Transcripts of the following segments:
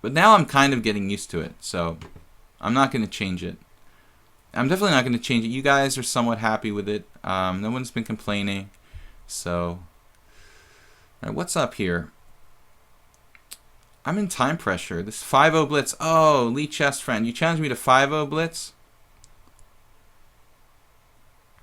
But now I'm kind of getting used to it, so I'm not going to change it. I'm definitely not going to change it. You guys are somewhat happy with it. No one's been complaining. So, all right, what's up here? I'm in time pressure. This 5-0 blitz. Oh, Lee Chess Friend. You challenged me to 5-0 blitz?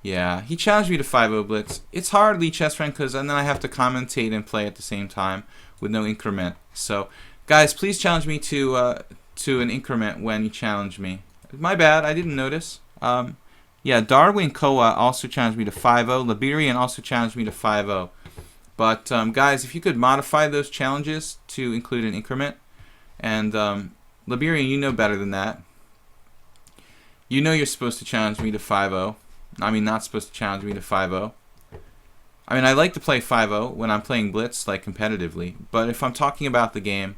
Yeah, he challenged me to 5-0 blitz. It's hard, Lee Chess Friend, because then I have to commentate and play at the same time with no increment. So, guys, please challenge me to an increment when you challenge me. My bad, I didn't notice. Yeah, Darwin Koa also challenged me to 5-0. Liberian also challenged me to 5-0. But, guys, if you could modify those challenges to include an increment. And, Liberian, you know better than that. You know you're supposed to challenge me to 5-0. I mean, not supposed to challenge me to 5-0. I mean, I like to play 5-0 when I'm playing blitz, like, competitively. But if I'm talking about the game,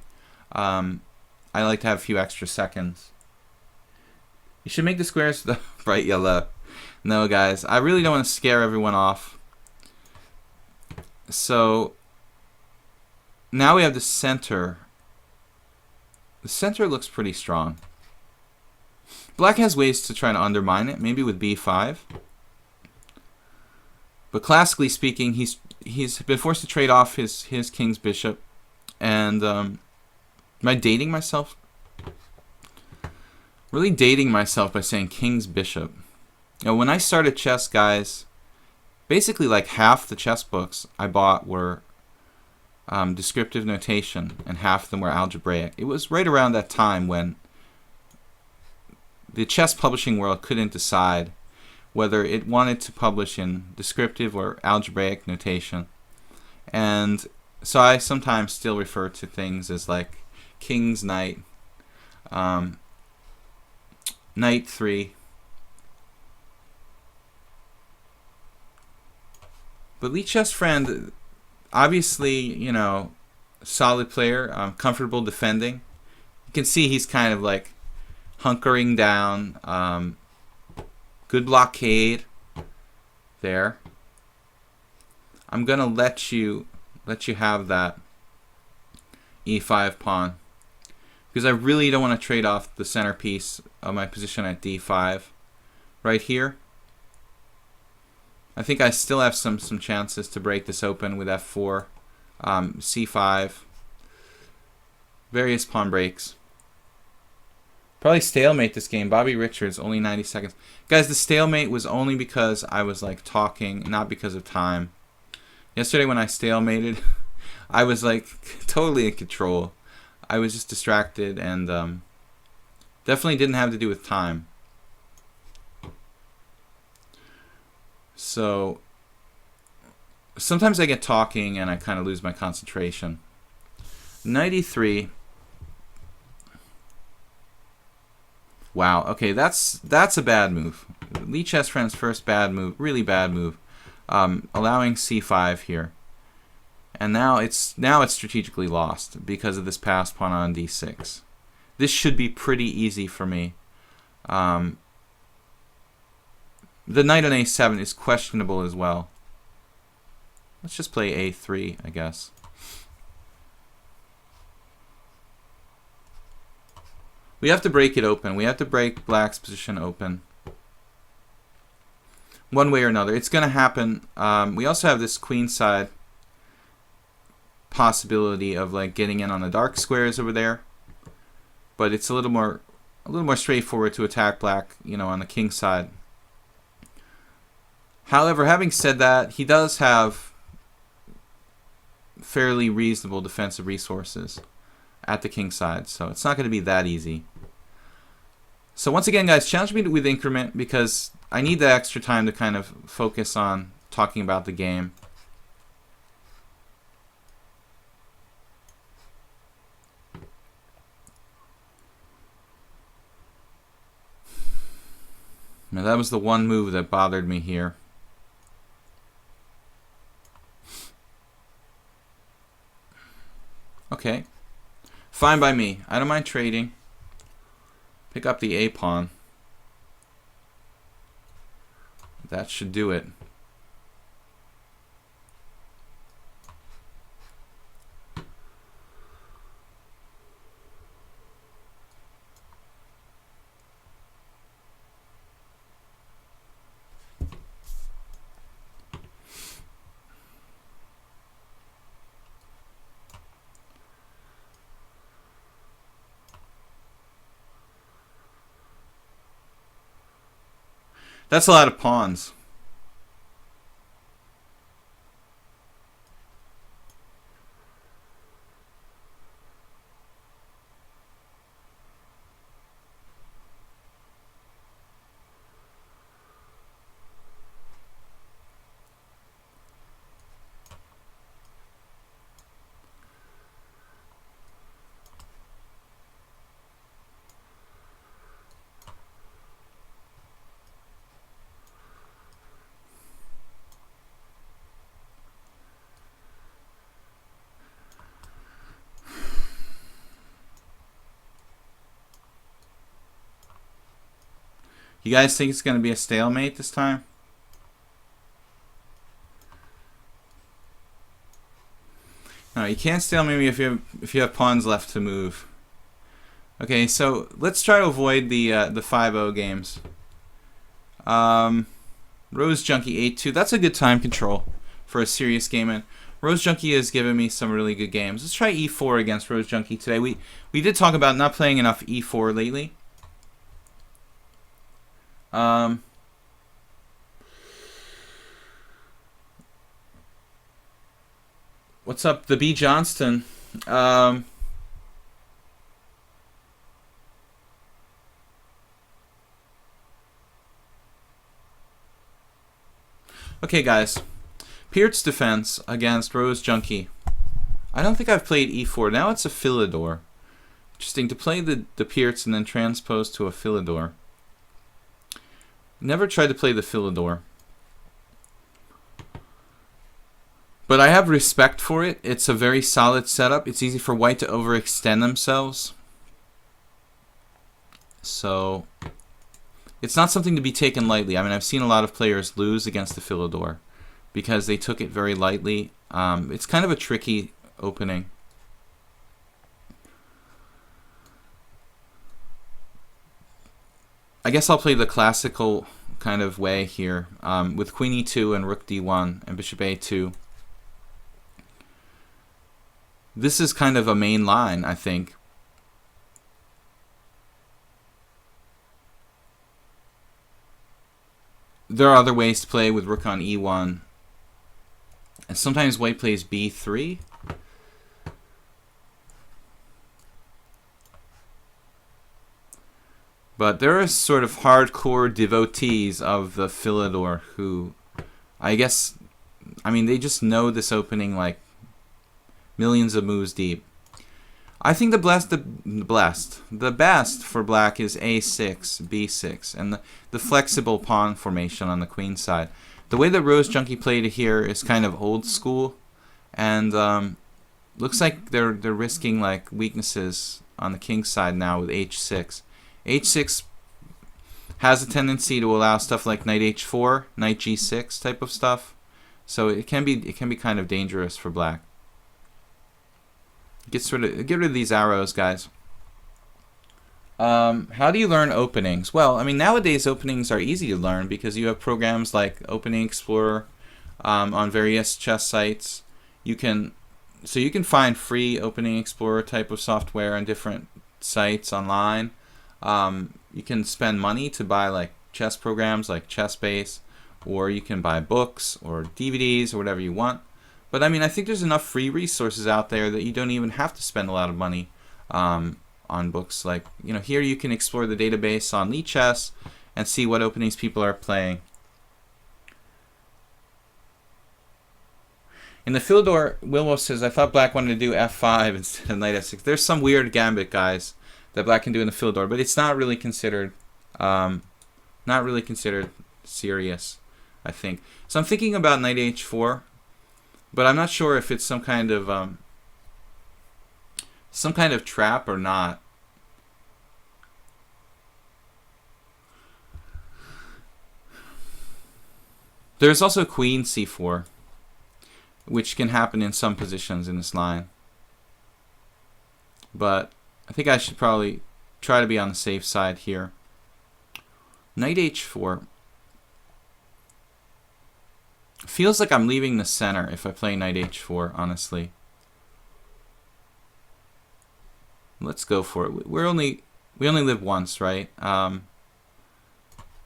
I like to have a few extra seconds. You should make the squares the bright yellow. No, guys, I really don't want to scare everyone off. So, now we have the center. The center looks pretty strong. Black has ways to try to undermine it, maybe with b5. But classically speaking, he's been forced to trade off his king's bishop. And am I dating myself? Really dating myself by saying king's bishop. You know, when I started chess, guys, basically like half the chess books I bought were descriptive notation, and half of them were algebraic. It was right around that time when the chess publishing world couldn't decide whether it wanted to publish in descriptive or algebraic notation. And so I sometimes still refer to things as like king's knight, knight 3. But Lee Chess Friend, obviously, you know, solid player, comfortable defending. You can see he's kind of like hunkering down. Good blockade there. I'm gonna let you have that e5 pawn because I really don't want to trade off the centerpiece of my position at d5 right here. I think I still have some chances to break this open with f4, c5, various pawn breaks. Probably stalemate this game. Bobby Richards, only 90 seconds. Guys, the stalemate was only because I was like talking, not because of time. Yesterday when I stalemated, I was like totally in control. I was just distracted and definitely didn't have to do with time. So sometimes I get talking and I kind of lose my concentration. 93. Wow, okay, that's a bad move. Lee Chess Friend's first bad move, really bad move. Allowing c5 here. And now it's strategically lost because of this passed pawn on d6. This should be pretty easy for me. The knight on a7 is questionable as well. Let's just play a3, I guess. We have to break it open. We have to break black's position open. One way or another. It's going to happen. We also have this queenside possibility of like getting in on the dark squares over there. But it's a little more straightforward to attack black, you know, on the king side. However, having said that, he does have fairly reasonable defensive resources at the king side, so it's not going to be that easy. So once again, guys, challenge me with increment because I need that extra time to kind of focus on talking about the game. Now that was the one move that bothered me here. Okay. Fine by me. I don't mind trading. Pick up the A pawn. That should do it. That's a lot of pawns. You guys think it's going to be a stalemate this time? No, you can't stalemate me if you have pawns left to move. Okay, so let's try to avoid the 5-0 games. Rose Junkie 8-2. That's a good time control for a serious game. And Rose Junkie has given me some really good games. Let's try E4 against Rose Junkie today. We did talk about not playing enough E4 lately. What's up, the B Johnston? Okay, guys. Peart's defense against Rose Junkie. I don't think I've played E4. Now it's a Philidor. Interesting to play the Pearts and then transpose to a Philidor. Never tried to play the Philidor. But I have respect for it. It's a very solid setup. It's easy for white to overextend themselves. So it's not something to be taken lightly. I mean, I've seen a lot of players lose against the Philidor because they took it very lightly. It's kind of a tricky opening. I guess I'll play the classical kind of way here with Queen E2 and Rook D1 and Bishop A2. This is kind of a main line, I think. There are other ways to play with Rook on E1. And sometimes white plays B3. But there are sort of hardcore devotees of the Philidor who, I guess, I mean, they just know this opening like millions of moves deep. I think the best for black is A6, B6, and the flexible pawn formation on the queen side. The way that Rose Junkie played it here is kind of old school, and looks like they're risking like weaknesses on the king side now with H6. H6 has a tendency to allow stuff like knight H4, knight G6 type of stuff, so it can be kind of dangerous for black. Get rid of these arrows, guys. How do you learn openings? Well, I mean, nowadays openings are easy to learn because you have programs like Opening Explorer on various chess sites. You can find free Opening Explorer type of software on different sites online. You can spend money to buy like chess programs like ChessBase, or you can buy books or DVDs or whatever you want. But I mean, I think there's enough free resources out there that you don't even have to spend a lot of money on books. Like, you know, here you can explore the database on Lichess and see what openings people are playing. In the Philidor, Wilmo says, I thought black wanted to do F5 instead of knight F6. There's some weird gambit, guys, that black can do in the Philidor, but it's not really considered serious, I think. So I'm thinking about knight H4. But I'm not sure if it's some kind of trap or not. There's also Queen C4, which can happen in some positions in this line. But I think I should probably try to be on the safe side here. Knight H4. Feels like I'm leaving the center if I play knight H4, honestly. Let's go for it. We only live once, right?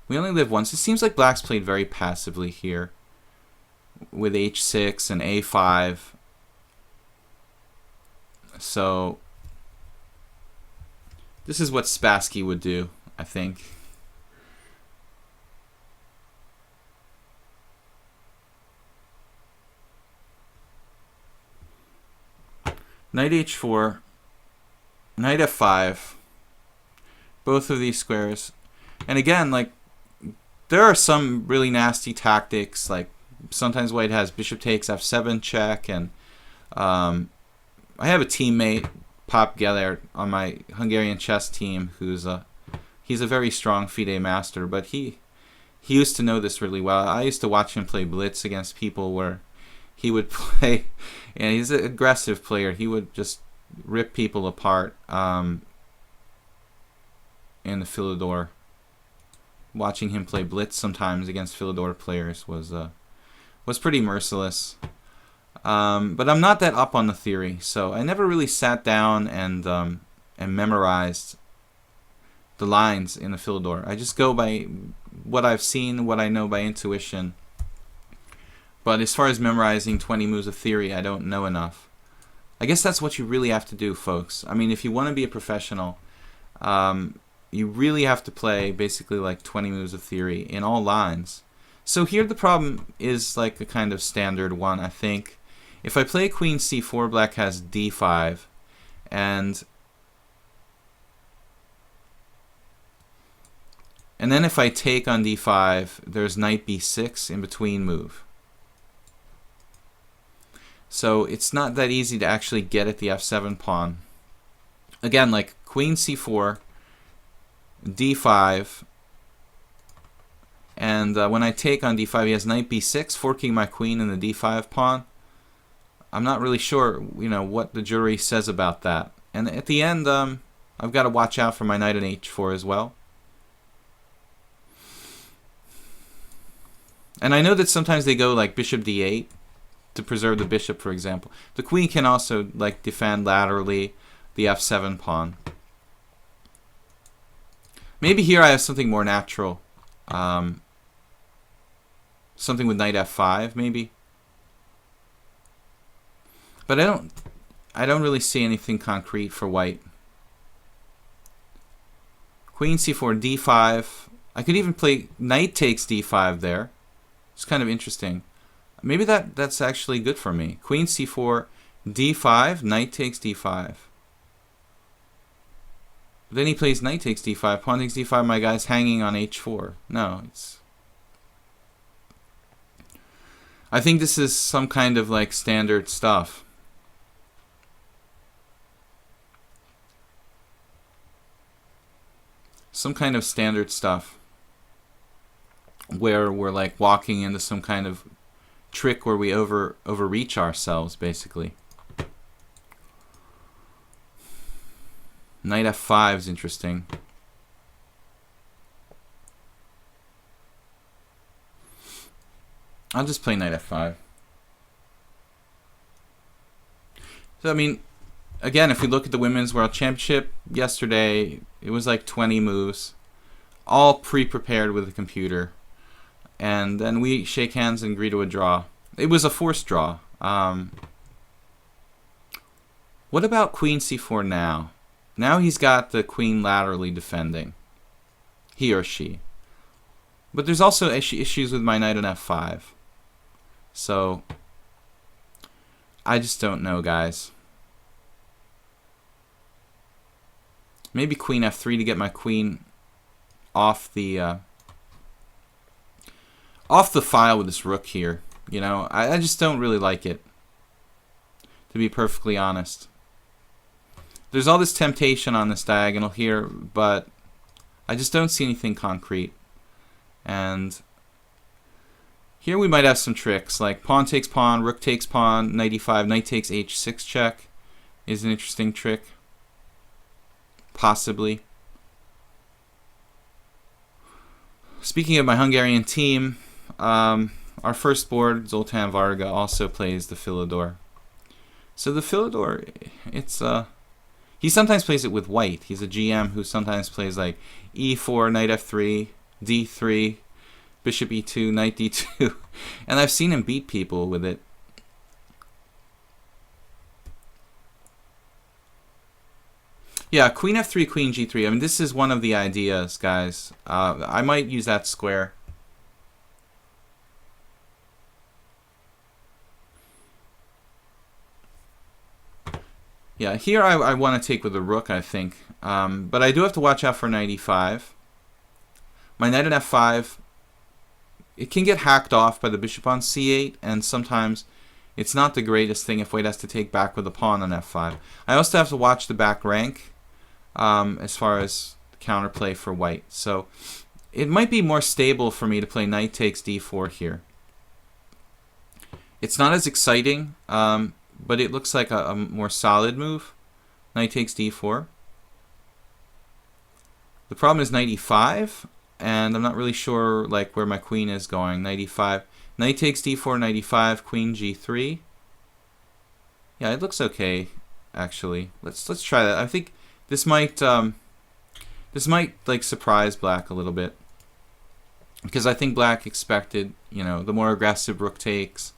We only live once. It seems like black's played very passively here with h6 and a5. So this is what Spassky would do, I think. Knight h4, knight f5, both of these squares. And again, like, there are some really nasty tactics, like sometimes white has bishop takes f7 check, and I have a teammate, Pop Gellert, on my Hungarian chess team he's a very strong FIDE master, but he used to know this really well. I used to watch him play blitz against people where he would play, and he's an aggressive player. He would just rip people apart in the Philidor. Watching him play blitz sometimes against Philidor players was pretty merciless. But I'm not that up on the theory, so I never really sat down and memorized the lines in the Philidor. I just go by what I've seen, what I know by intuition. But as far as memorizing 20 moves of theory, I don't know enough. I guess that's what you really have to do, folks. I mean, if you want to be a professional, you really have to play basically like 20 moves of theory in all lines. So here the problem is like a kind of standard one, I think. If I play queen c4, black has d5, and then if I take on d5, there's knight b6 in between move. So it's not that easy to actually get at the f7 pawn. Again, like queen c4, d5, and when I take on d5, he has knight b6, forking my queen in the d5 pawn. I'm not really sure, what the jury says about that. And at the end, I've got to watch out for my knight on h4 as well. And I know that sometimes they go like bishop d8 to preserve the bishop, for example. The queen can also like defend laterally the f7 pawn. Maybe here I have something more natural. Something with knight f5, maybe. But I don't really see anything concrete for white. Queen c4, d5. I could even play knight takes d5 there. It's kind of interesting. Maybe that's actually good for me. Queen c4, d5, knight takes d5. Then he plays knight takes d5, pawn takes d5, my guy's hanging on h4. No, it's... I think this is some kind of like standard stuff. Some kind of standard stuff where we're like walking into some kind of trick where we overreach ourselves, basically. Knight f5 is interesting. I'll just play knight f5. So I mean, again, if we look at the Women's World Championship yesterday, it was like 20 moves, all pre-prepared with the computer. And then we shake hands and agree to a draw. It was a forced draw. What about queen c4 now? Now he's got the queen laterally defending. He or she. But there's also issues with my knight on f5. So, I just don't know, guys. Maybe queen f3 to get my queen off the file with this rook here. I just don't really like it, to be perfectly honest. There's all this temptation on this diagonal here, but I just don't see anything concrete. And here we might have some tricks, like pawn takes pawn, rook takes pawn, knight e5, knight takes h6 check is an interesting trick. Possibly. Speaking of my Hungarian team, our first board, Zoltán Varga, also plays the Philidor. So the Philidor, it's he sometimes plays it with white. He's a GM who sometimes plays like e4, knight f3, d3, bishop e2, knight d2. And I've seen him beat people with it. Yeah, queen f3, queen g3. I mean, this is one of the ideas, guys. I might use that square. Yeah, here I want to take with the rook, I think. But I do have to watch out for knight e5. My knight on f5, it can get hacked off by the bishop on c8, and sometimes it's not the greatest thing if white has to take back with the pawn on f5. I also have to watch the back rank as far as counterplay for white. So it might be more stable for me to play knight takes d4 here. It's not as exciting, but it looks like a more solid move. Knight takes d4. The problem is knight e5, and I'm not really sure like where my queen is going. Knight e5, knight takes d4, knight e5, queen g3. Yeah, it looks okay actually. Let's try that. I think this might like surprise black a little bit, because I think black expected, you know, the more aggressive rook takes.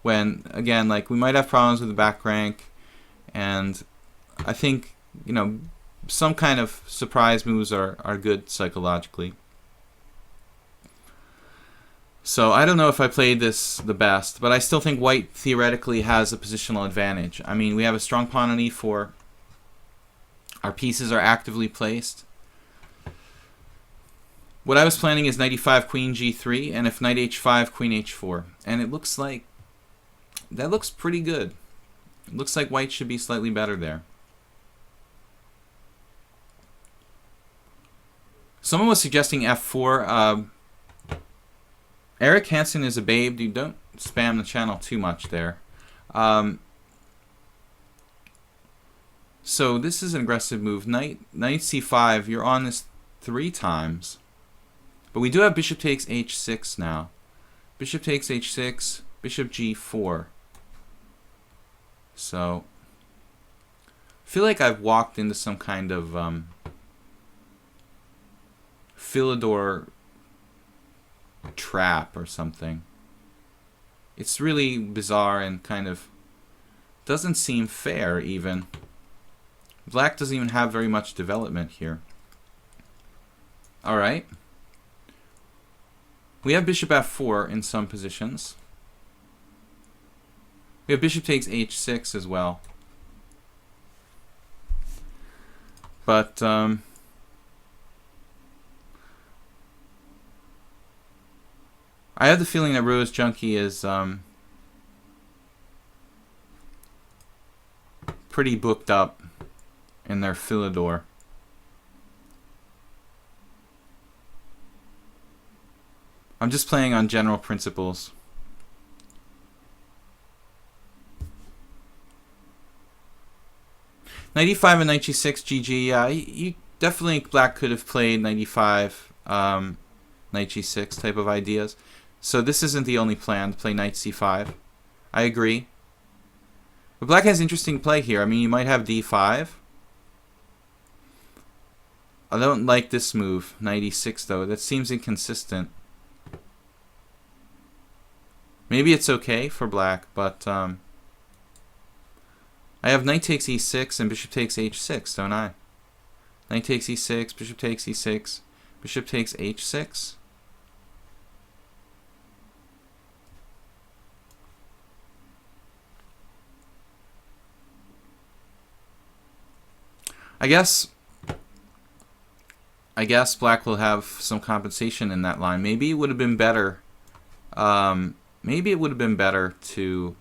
When again, like, we might have problems with the back rank, and I think, you know, some kind of surprise moves are good psychologically. So I don't know if I played this the best, but I still think white theoretically has a positional advantage. I mean, we have a strong pawn on e4. Our pieces are actively placed. What I was planning is knight e5, queen g3, and if knight h5, queen h4. And it looks like that looks pretty good. It looks like white should be slightly better there. Someone was suggesting f4. Eric Hansen is a babe. Dude, don't spam the channel too much there. So this is an aggressive move. Knight c5. You're on this 3 times. But we do have bishop takes h6 now. Bishop takes h6. Bishop g4. So I feel like I've walked into some kind of Philidor trap or something. It's really bizarre and kind of doesn't seem fair even. Black doesn't even have very much development here. Alright. We have bishop f4 in some positions. We have bishop takes h6 as well. But I have the feeling that Rose Junkie is pretty booked up in their Philidor. I'm just playing on general principles. Knight e5 and knight g6, GG. Yeah, you definitely, black could have played knight e5, knight g6 type of ideas. So this isn't the only plan to play knight c5. I agree. But black has interesting play here. I mean, you might have d5. I don't like this move, knight e6 though. That seems inconsistent. Maybe it's okay for black, but I have knight takes e6 and bishop takes h6, don't I? Knight takes e6, bishop takes e6, bishop takes h6. I guess black will have some compensation in that line. Maybe it would have been better. Maybe it would have been better to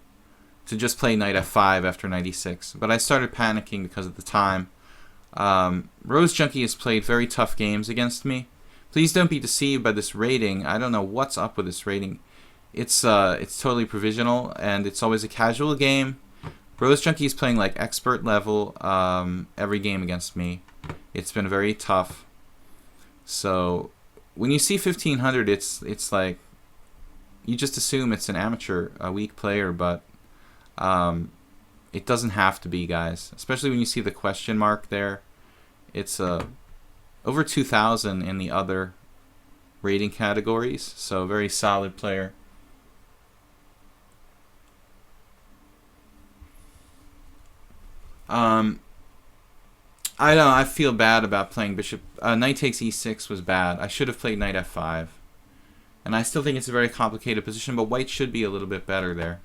just play knight f5 after knight e6. But I started panicking because of the time. Rose Junkie has played very tough games against me. Please don't be deceived by this rating. I don't know what's up with this rating. It's totally provisional, and it's always a casual game. Rose Junkie is playing like expert level every game against me. It's been very tough. So when you see 1500, it's like you just assume it's an amateur, a weak player, but it doesn't have to be, guys. Especially when you see the question mark there. It's over 2,000 in the other rating categories, so very solid player. I don't know, I feel bad about playing bishop. Knight takes e6 was bad. I should have played knight f5. And I still think it's a very complicated position, but white should be a little bit better there.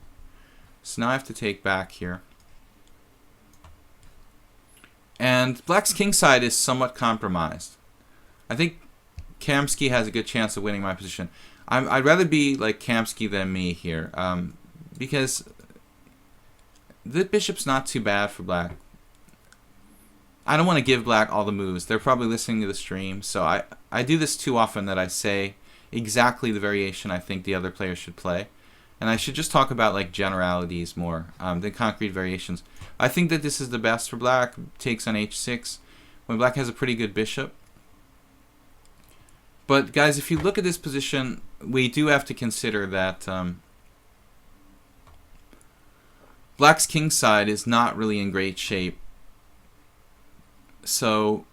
So now I have to take back here. And black's kingside is somewhat compromised. I think Kamsky has a good chance of winning my position. I'd rather be like Kamsky than me here, because the bishop's not too bad for black. I don't want to give black all the moves. They're probably listening to the stream, so I do this too often that I say exactly the variation I think the other player should play. And I should just talk about like generalities more than concrete variations. I think that this is the best for black. Takes on h6 when black has a pretty good bishop. But guys, if you look at this position, we do have to consider that black's kingside is not really in great shape. So,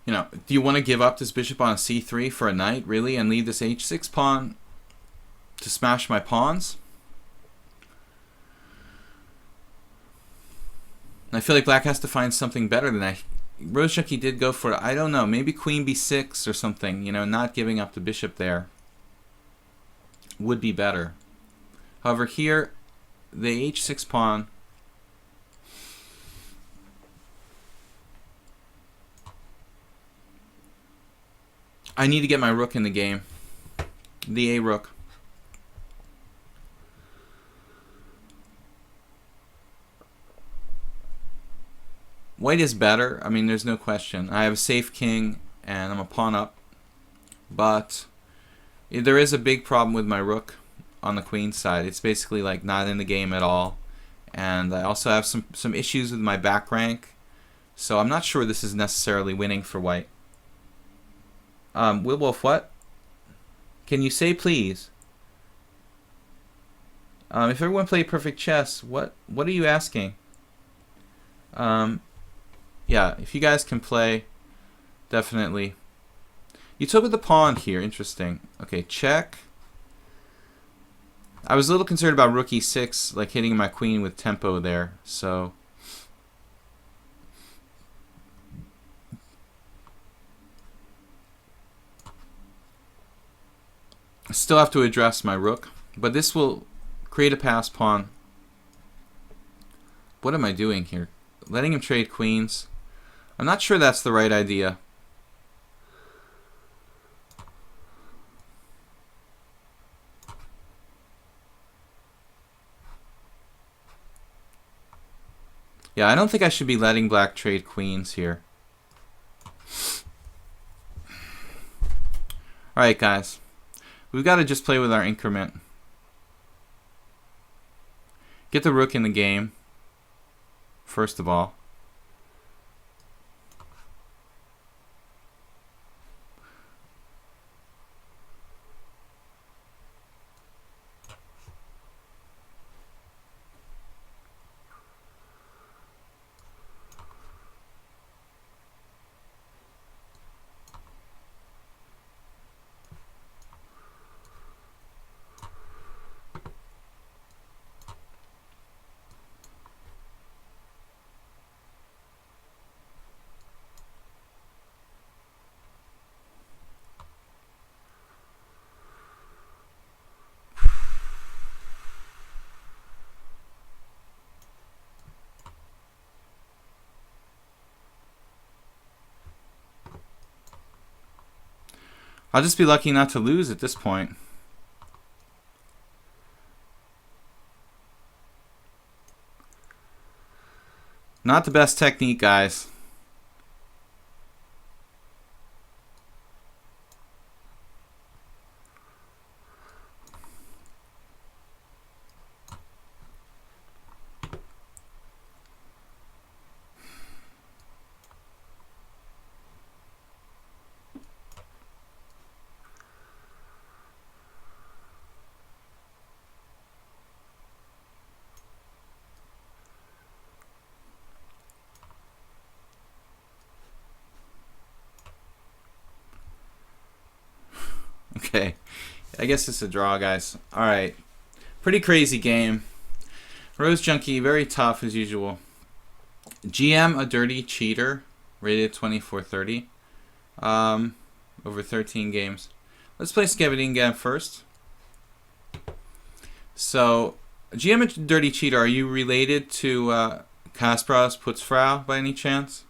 you know, do you want to give up this bishop on a c3 for a knight, really, and leave this h6 pawn to smash my pawns? I feel like black has to find something better than that. Rozhiki did go for, I don't know, maybe queen b6 or something, you know, not giving up the bishop there would be better. However, here, the h6 pawn, I need to get my rook in the game. The A rook. White is better. I mean, there's no question. I have a safe king, and I'm a pawn up. But there is a big problem with my rook on the queen side. It's basically like not in the game at all. And I also have some issues with my back rank. So I'm not sure this is necessarily winning for white. Will Wolf, what? Can you say please? If everyone played perfect chess, what are you asking? Yeah, if you guys can play, definitely. You took with the pawn here, interesting. Okay, check. I was a little concerned about rook e6, like hitting my queen with tempo there, so... I still have to address my rook, but this will create a pass pawn. What am I doing here? Letting him trade queens? I'm not sure that's the right idea. Yeah, I don't think I should be letting black trade queens here. Alright, guys. We've got to just play with our increment. Get the rook in the game, first of all. I'll just be lucky not to lose at this point. Not the best technique, guys. Okay. I guess it's a draw, guys. Alright. Pretty crazy game. Rose Junkie, very tough as usual. GM, a dirty cheater. Rated 2430. Over 13 games. Let's play Skevedingen first. So, GM, a dirty cheater, are you related to Kasparov's Putzfrau by any chance?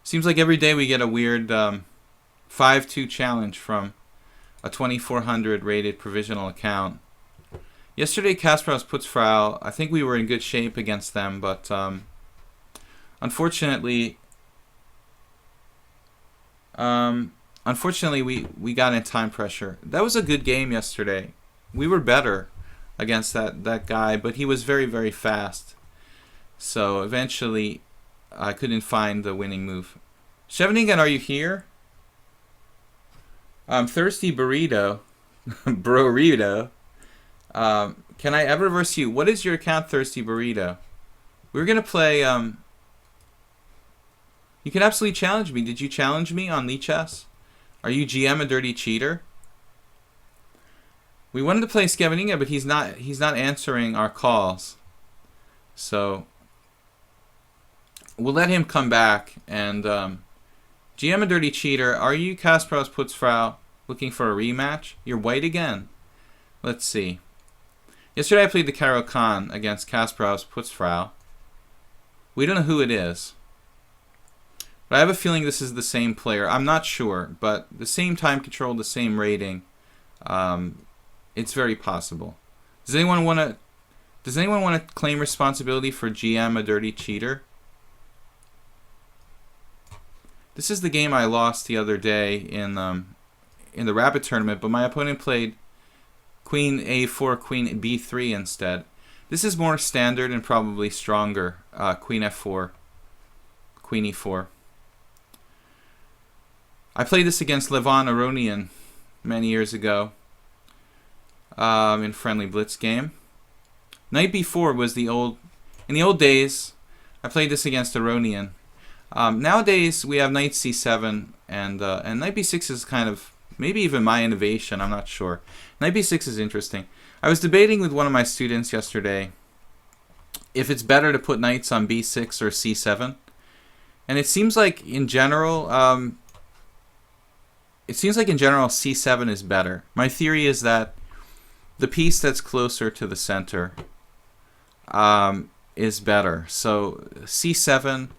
Seems like every day we get a weird 5-2 challenge from a 2400 rated provisional account. Yesterday, Kasparov's Putzfrau, I think we were in good shape against them, but unfortunately, we got in time pressure. That was a good game yesterday. We were better against that guy, but he was very, very fast. So eventually, I couldn't find the winning move. Scheveningen, are you here? Thirsty Burrito. Burrito. Can I ever verse you? What is your account, Thirsty Burrito? We're going to play... You can absolutely challenge me. Did you challenge me on Lichess? Are you GM, a dirty cheater? We wanted to play Skevedingen, but he's not answering our calls. So we'll let him come back. And GM, a dirty cheater. Are you Kasparov's Putzfrau looking for a rematch? You're white again. Let's see. Yesterday I played the Caro-Kann against Kasparov's Putzfrau. We don't know who it is. But I have a feeling this is the same player. I'm not sure, but the same time control, the same rating. It's very possible. Does anyone want to claim responsibility for GM, a dirty cheater? This is the game I lost the other day in the Rapid tournament, but my opponent played Queen A4, Queen B3 instead. This is more standard and probably stronger. Queen F4, Queen E4. I played this against Levon Aronian many years ago in a friendly blitz game. Knight B4 was in the old days, I played this against Aronian. Nowadays, we have Knight C7, and Knight B6 is kind of, maybe even my innovation, I'm not sure. Knight B6 is interesting. I was debating with one of my students yesterday if it's better to put knights on B6 or C7. And it seems like in general, C7 is better. My theory is that the piece that's closer to the center is better. So C7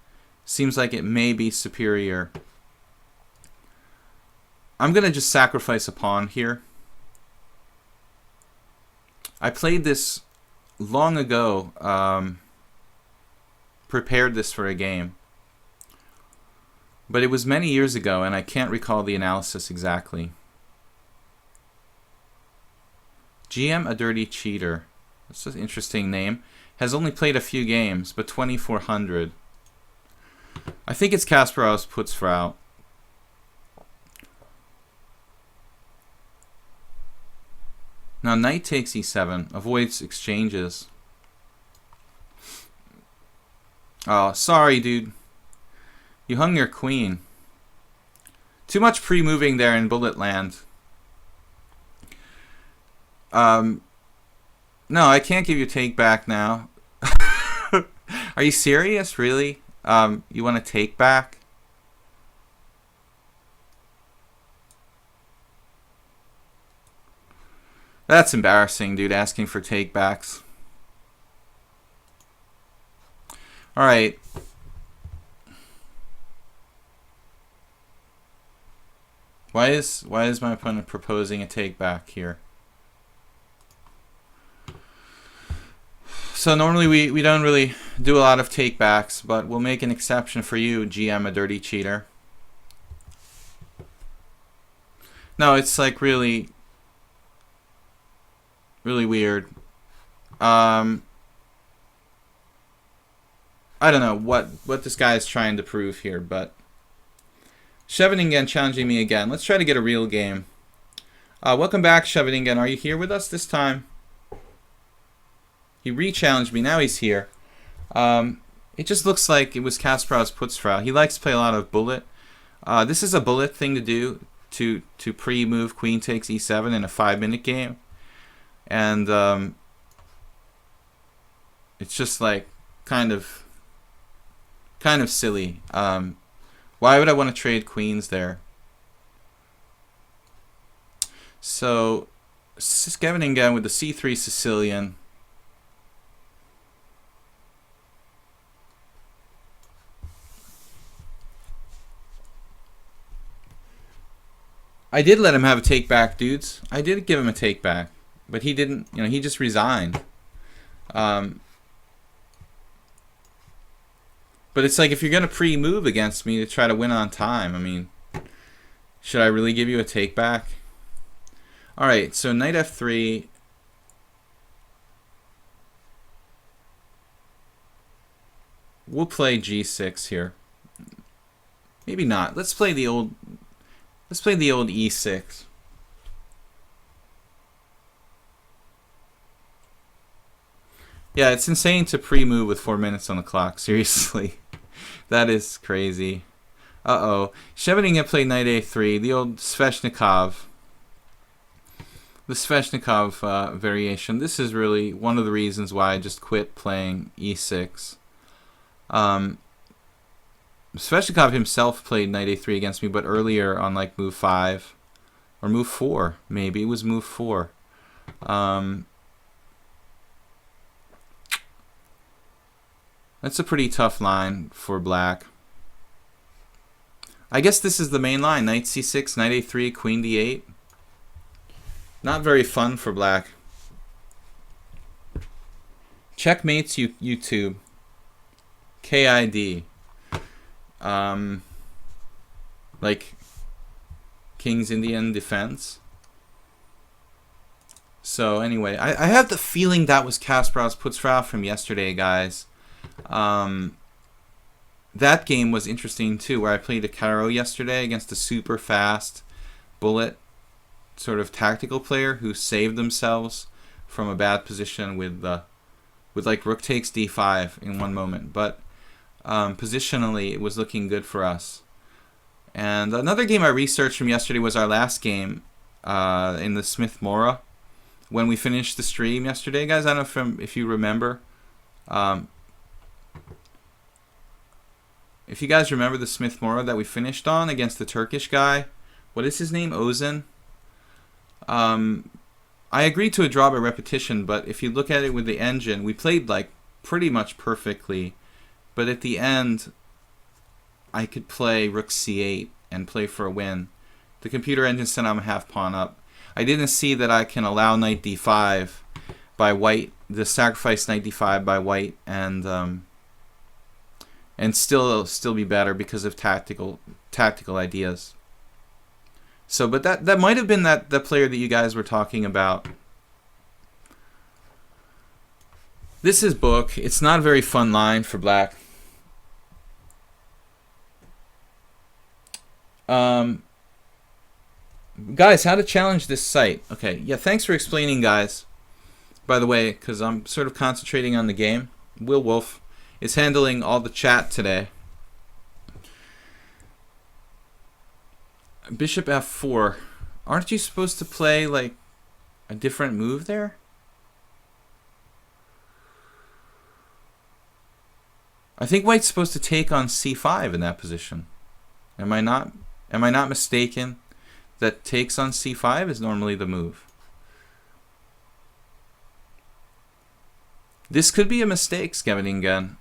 seems like it may be superior. I'm going to just sacrifice a pawn here. I played this long ago, prepared this for a game. But it was many years ago, and I can't recall the analysis exactly. GM, a dirty cheater. That's an interesting name. Has only played a few games, but 2400. I think it's Kasparov's Putzfrau. Now knight takes e7, avoids exchanges. Oh, sorry, dude. You hung your queen. Too much pre-moving there in bullet land. No, I can't give you take back now. Are you serious? Really? You want to take back? That's embarrassing, dude, asking for takebacks. Alright. Why is my opponent proposing a take back here? So normally we don't really do a lot of take backs, but we'll make an exception for you, GM, a dirty cheater. No, it's like really weird. I don't know what this guy is trying to prove here, but Scheveningen challenging me again. Let's try to get a real game. Welcome back, Scheveningen. Are you here with us this time? He re-challenged me. Now he's here. It just looks like it was Kasparov's Putzfrau. He likes to play a lot of bullet. This is a bullet thing to do to pre-move queen takes e7 in a 5-minute game, and it's just like kind of silly. Why would I want to trade queens there? So Scheveningen with the c3 Sicilian. I did let him have a take back, dudes. I did give him a take back, but he didn't. You know, he just resigned. But it's like, if you're gonna pre-move against me to try to win on time, I mean, should I really give you a take back? All right, so knight f3. We'll play g6 here. Maybe not. Let's play the old e6. Yeah, it's insane to pre-move with 4 minutes on the clock. Seriously, that is crazy. Uh-oh. Scheveningen played knight a3, the old Sveshnikov. The Sveshnikov variation. This is really one of the reasons why I just quit playing e6. Sveshnikov himself played knight a3 against me, but earlier on like move 5 or move 4, maybe it was move 4. That's a pretty tough line for black. I guess this is the main line: knight c6, knight a3, queen d8. Not very fun for black. Checkmates YouTube. KID. Like King's Indian Defense. So anyway, I have the feeling that was Kasparov's Putzfrau from yesterday, guys. That game was interesting too, where I played a Caro yesterday against a super fast bullet sort of tactical player who saved themselves from a bad position with like rook takes d5 in one moment. But positionally, it was looking good for us. And another game I researched from yesterday was our last game in the Smith-Morra when we finished the stream yesterday, guys. I don't know if you remember. If you guys remember the Smith-Morra that we finished on against the Turkish guy, what is his name? Ozan. I agreed to a draw by repetition, but if you look at it with the engine, we played like pretty much perfectly. But at the end, I could play rook c8 and play for a win. The computer engine said I'm a half pawn up. I didn't see that I can allow knight d5 by white, the sacrifice knight d5 by white, and still be better because of tactical ideas. So, but that might have been that player that you guys were talking about. This is book. It's not a very fun line for black. Guys, how to challenge this site. Okay, yeah, thanks for explaining, guys. By the way, because I'm sort of concentrating on the game. Will Wolf is handling all the chat today. Bishop f4. Aren't you supposed to play like a different move there? I think white's supposed to take on c5 in that position. Am I not mistaken that takes on c5 is normally the move? This could be a mistake, Scheveningen.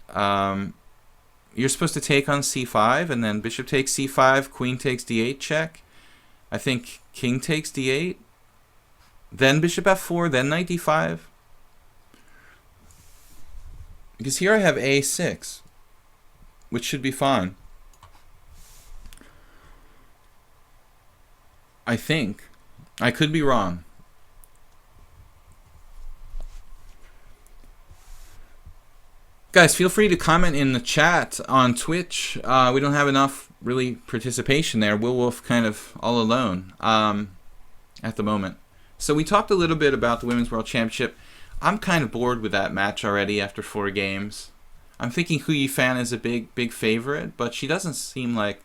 You're supposed to take on c5, and then bishop takes c5, queen takes d8 check. I think king takes d8, then bishop f4, then knight d5. Because here I have a6, which should be fine. I think. I could be wrong. Guys, feel free to comment in the chat on Twitch. We don't have enough really participation there. Will Wolf kind of all alone at the moment. So we talked a little bit about the Women's World Championship. I'm kind of bored with that match already after 4 games. I'm thinking Hu Yifan is a big favorite, but she doesn't seem like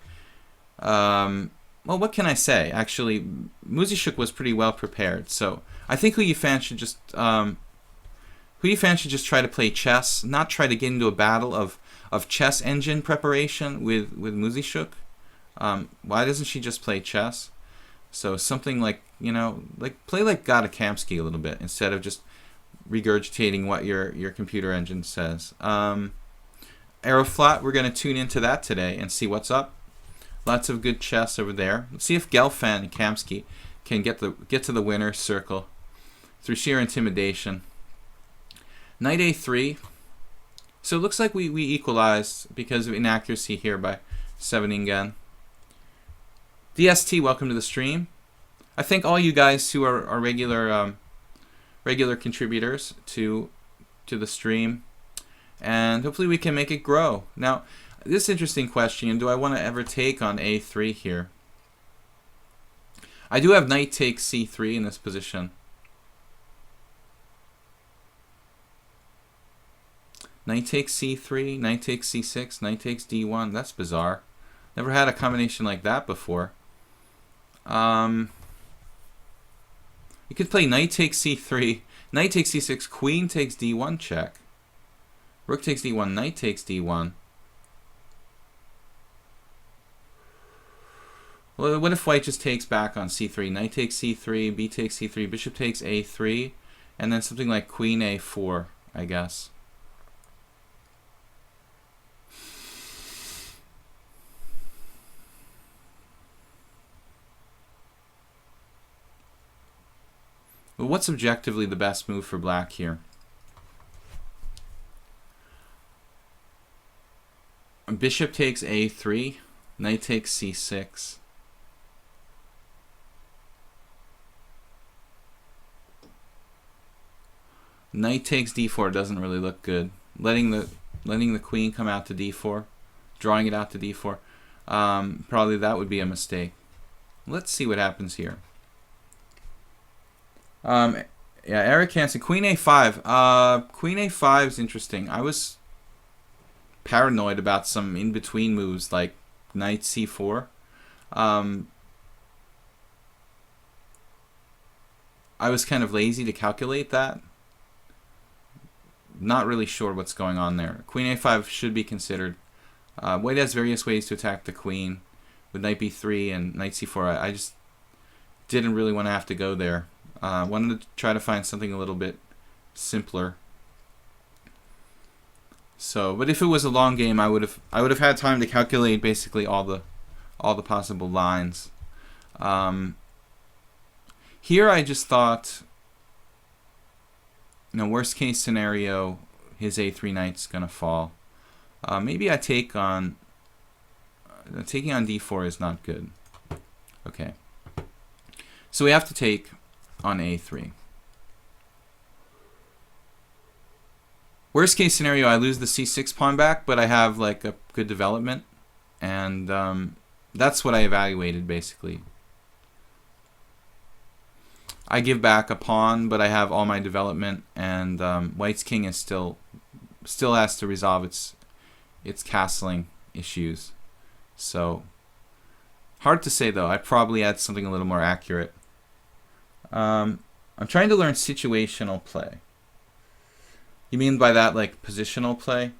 well, what can I say? Actually, Muzishuk was pretty well prepared, so I think Hu Yifan should just try to play chess, not try to get into a battle of chess engine preparation with Muzishuk. Why doesn't she just play chess? So something like, play like Gata Kamsky a little bit instead of just regurgitating what your computer engine says. Aeroflot, we're going to tune into that today and see what's up. Lots of good chess over there. Let's see if Gelfand and Kamsky can get to the winner's circle through sheer intimidation. Knight a3. So it looks like we equalized because of inaccuracy here by 7 again. DST, welcome to the stream. I thank all you guys who are regular contributors to the stream, and hopefully we can make it grow. Now, this interesting question: do I want to ever take on a3 here? I do have knight takes c3 in this position. Knight takes c3, knight takes c6, knight takes d1. That's bizarre. Never had a combination like that before. You could play knight takes c3, knight takes c6, queen takes d1 check. Rook takes d1, knight takes d1. Well, what if white just takes back on c3? Knight takes c3, b takes c3, bishop takes a3, and then something like queen a4, I guess. Well, what's objectively the best move for black here? Bishop takes a3, knight takes c6. Knight takes d4 doesn't really look good. Letting the queen come out to d4, drawing it out to d4. Probably that would be a mistake. Let's see what happens here. Yeah, Eric Hansen, queen a5. Queen a5 is interesting. I was paranoid about some in-between moves like knight c4. I was kind of lazy to calculate that. Not really sure what's going on there. Queen a5 should be considered. White has various ways to attack the queen with knight b3 and knight c4. I just didn't really want to have to go there. Wanted to try to find something a little bit simpler. So, but if it was a long game, I would have had time to calculate basically all the possible lines. Here, I just thought, worst case scenario, his a3 knight's gonna fall. Maybe I take on. Taking on d4 is not good. Okay. So we have to take on a3. Worst case scenario, I lose the c6 pawn back, but I have like a good development, and that's what I evaluated basically. I give back a pawn, but I have all my development, and white's king is still has to resolve its castling issues. So hard to say though. I'd probably add something a little more accurate. I'm trying to learn situational play. You mean by that like positional play?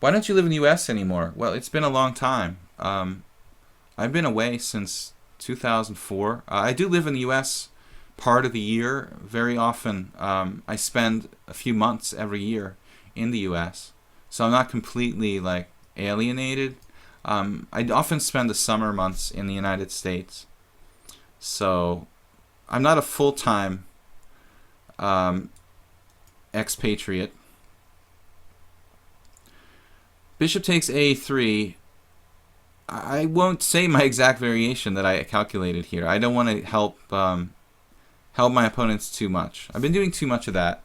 Why don't you live in the U.S. anymore? Well, it's been a long time. I've been away since 2004. I do live in the U.S. part of the year. Very often, I spend a few months every year in the U.S. So I'm not completely like alienated. I often spend the summer months in the United States. So I'm not a full-time expatriate. Bishop takes a3. I won't say my exact variation that I calculated here. I don't want to help my opponents too much. I've been doing too much of that.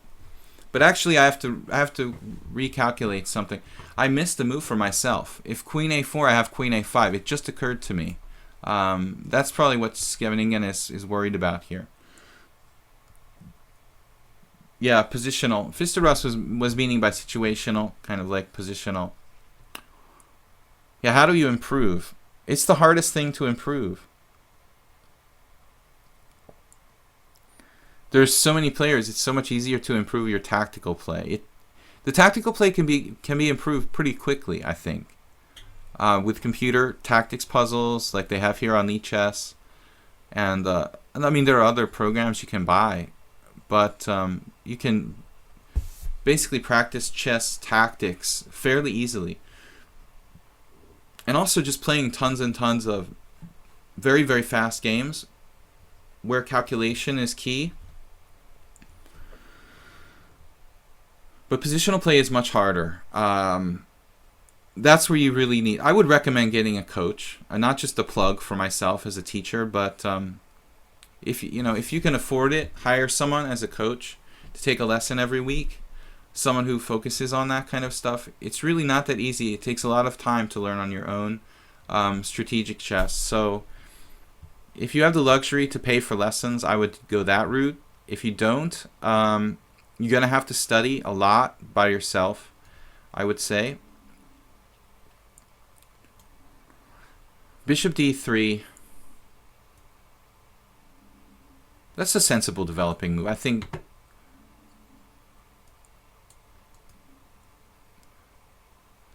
But actually, I have to recalculate something. I missed the move for myself. If queen a4, I have queen a5. It just occurred to me. That's probably what Scheveningen is worried about here. Yeah, positional. Fisteras was meaning by situational, kind of like positional. Yeah, how do you improve? It's the hardest thing to improve. There's so many players. It's so much easier to improve your tactical play. The tactical play can be improved pretty quickly, I think, with computer tactics puzzles like they have here on Lichess, and I mean there are other programs you can buy, but you can basically practice chess tactics fairly easily, and also just playing tons and tons of very, very fast games where calculation is key. But positional play is much harder. That's where you really need... I would recommend getting a coach, not just a plug for myself as a teacher, but if you can afford it, hire someone as a coach to take a lesson every week, someone who focuses on that kind of stuff. It's really not that easy. It takes a lot of time to learn on your own strategic chess. So if you have the luxury to pay for lessons, I would go that route. If you don't... you're going to have to study a lot by yourself, I would say. Bishop d3. That's a sensible developing move. I think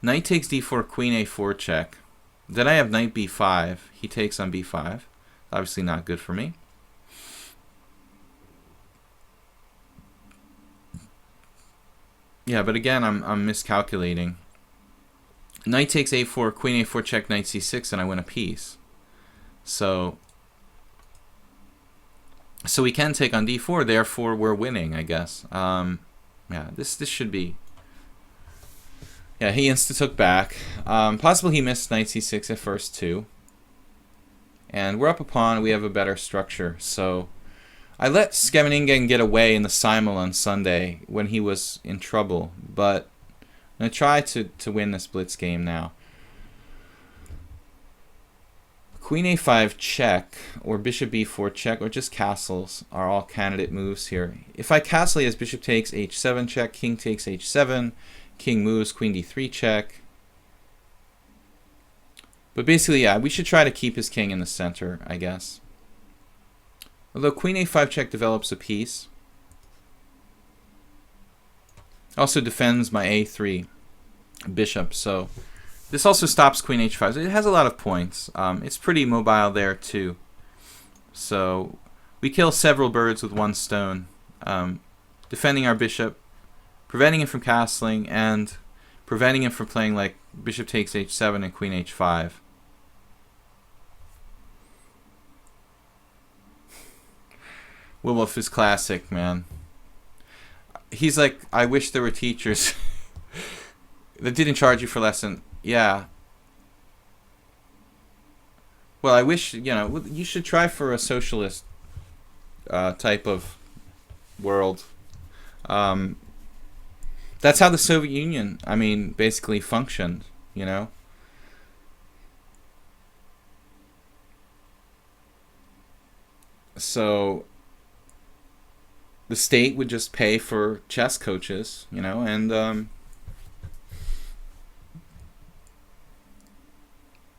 knight takes d4, queen a4 check. Then I have knight b5. He takes on b5. Obviously not good for me. Yeah, but again, I'm miscalculating. Knight takes a4, queen a4 check, knight c6, and I win a piece. So we can take on d4, therefore we're winning, I guess. Yeah, this should be... Yeah, he insta-took back. Possibly he missed knight c6 at first, too. And we're up a pawn, we have a better structure, so... I let Scheveningen get away in the simul on Sunday when he was in trouble, but I'm going to try to win this blitz game now. Queen a5 check, or bishop b4 check, or just castles are all candidate moves here. If I castle, he has bishop takes h7 check, king takes h7, king moves, queen d3 check. But basically, yeah, we should try to keep his king in the center, I guess. Although queen a5 check develops a piece. Also defends my a3 bishop, so this also stops queen h5. It has a lot of points. It's pretty mobile there too. So we kill several birds with one stone, defending our bishop, preventing him from castling, and preventing him from playing like bishop takes h7 and queen h5. Wilwolf is classic, man. He's like, I wish there were teachers that didn't charge you for lesson. Yeah. Well, I wish, you should try for a socialist type of world. That's how the Soviet Union, basically functioned, So the state would just pay for chess coaches, and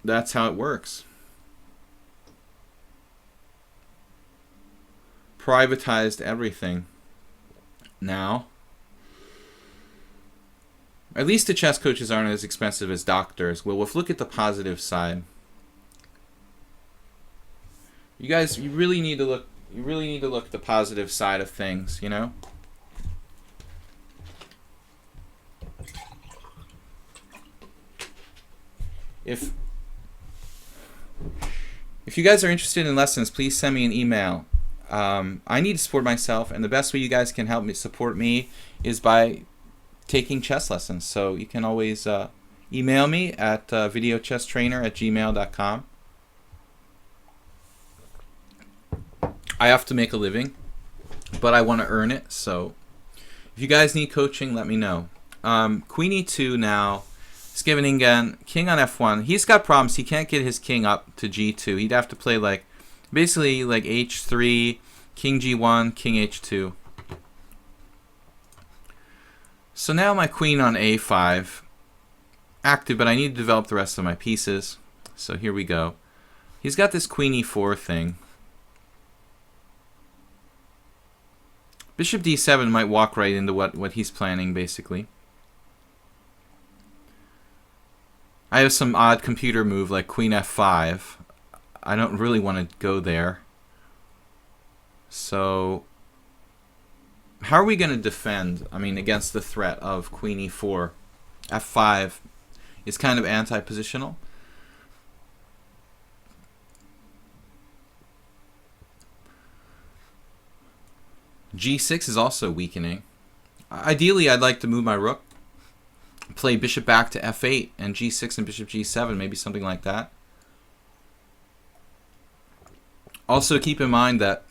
that's how it works. Privatized everything. Now, at least the chess coaches aren't as expensive as doctors. Well, if look at the positive side. You guys, you really need to look at the positive side of things, If you guys are interested in lessons, please send me an email. I need to support myself, and the best way you guys can help me support me is by taking chess lessons. So you can always email me at videochesstrainer@gmail.com. I have to make a living, but I want to earn it. So if you guys need coaching, let me know. Queen e2 now. Scheveningen, king on f1. He's got problems. He can't get his king up to g2. He'd have to play basically like h3, king g1, king h2. So now my queen on a5. Active, but I need to develop the rest of my pieces. So here we go. He's got this queen e4 thing. Bishop d7 might walk right into what he's planning, basically. I have some odd computer move like queen f5. I don't really want to go there. So how are we going to defend, I mean, against the threat of queen e4? f5 is kind of anti-positional. g6 is also weakening. Ideally, I'd like to move my rook, play bishop back to f8, and g6 and bishop g7, maybe something like that. Also, keep in mind that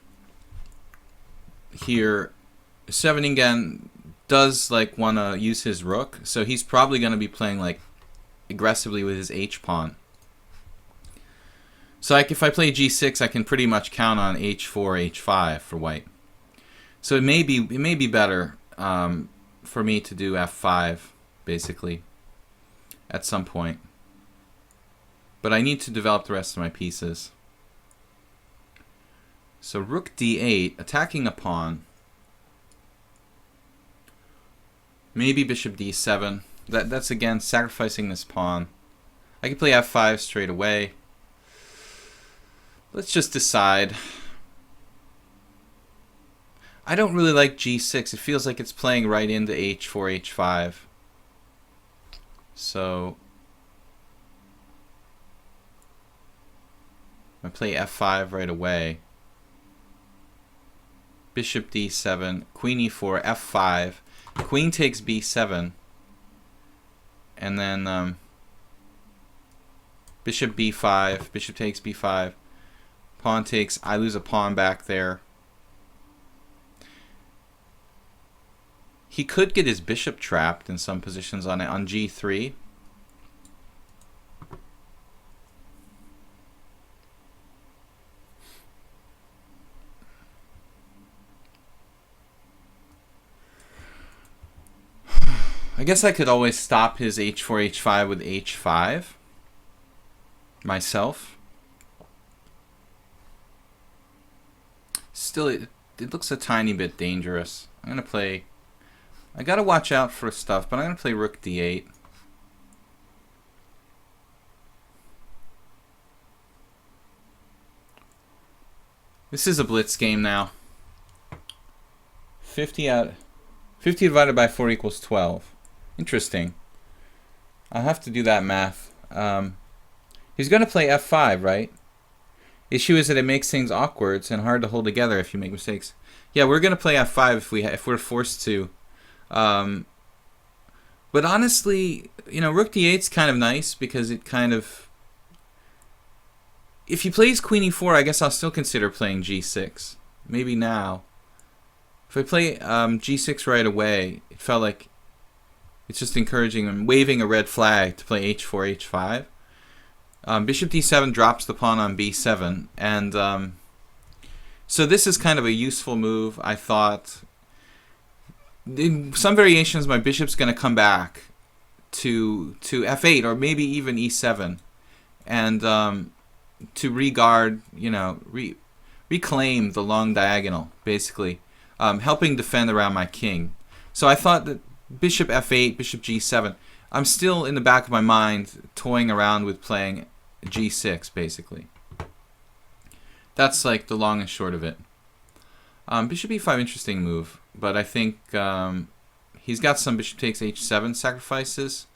here, Seveningen does like want to use his rook, so he's probably going to be playing like aggressively with his h-pawn. So if I play g6, I can pretty much count on h4, h5 for white. So it may be better for me to do f5, basically, at some point. But I need to develop the rest of my pieces. So rook d8, attacking a pawn. Maybe bishop d7. That's again sacrificing this pawn. I can play f5 straight away. Let's just decide. I don't really like g6. It feels like it's playing right into h4, h5. So I play f5 right away. Bishop d7, queen e4, f5. Queen takes b7. And then bishop b5, bishop takes b5. Pawn takes, I lose a pawn back there. He could get his bishop trapped in some positions on g3. I guess I could always stop his h4, h5 with h5 myself. Still, it looks a tiny bit dangerous. I'm going to play... I got to watch out for stuff, but I'm going to play rook d8. This is a blitz game now. 50 divided by 4 equals 12. Interesting. I'll have to do that math. He's going to play f5, right? Issue is that it makes things awkward and hard to hold together if you make mistakes. Yeah, we're going to play f5 if we're forced to. But honestly, you know, rook d8's kind of nice because it kind of... If he plays queen e4, I guess I'll still consider playing g6. Maybe now. If I play g6 right away, it felt like it's just encouraging him, waving a red flag to play h4, h5. Bishop d7 drops the pawn on b7, and so this is kind of a useful move, I thought. In some variations, my bishop's going to come back to f8 or maybe even e7, and to reguard, you know, reclaim the long diagonal, basically, helping defend around my king. So I thought that bishop f8, bishop g7. I'm still in the back of my mind toying around with playing g6, basically. That's like the long and short of it. Bishop e5, interesting move, but I think he's got some bishop takes h7 sacrifices.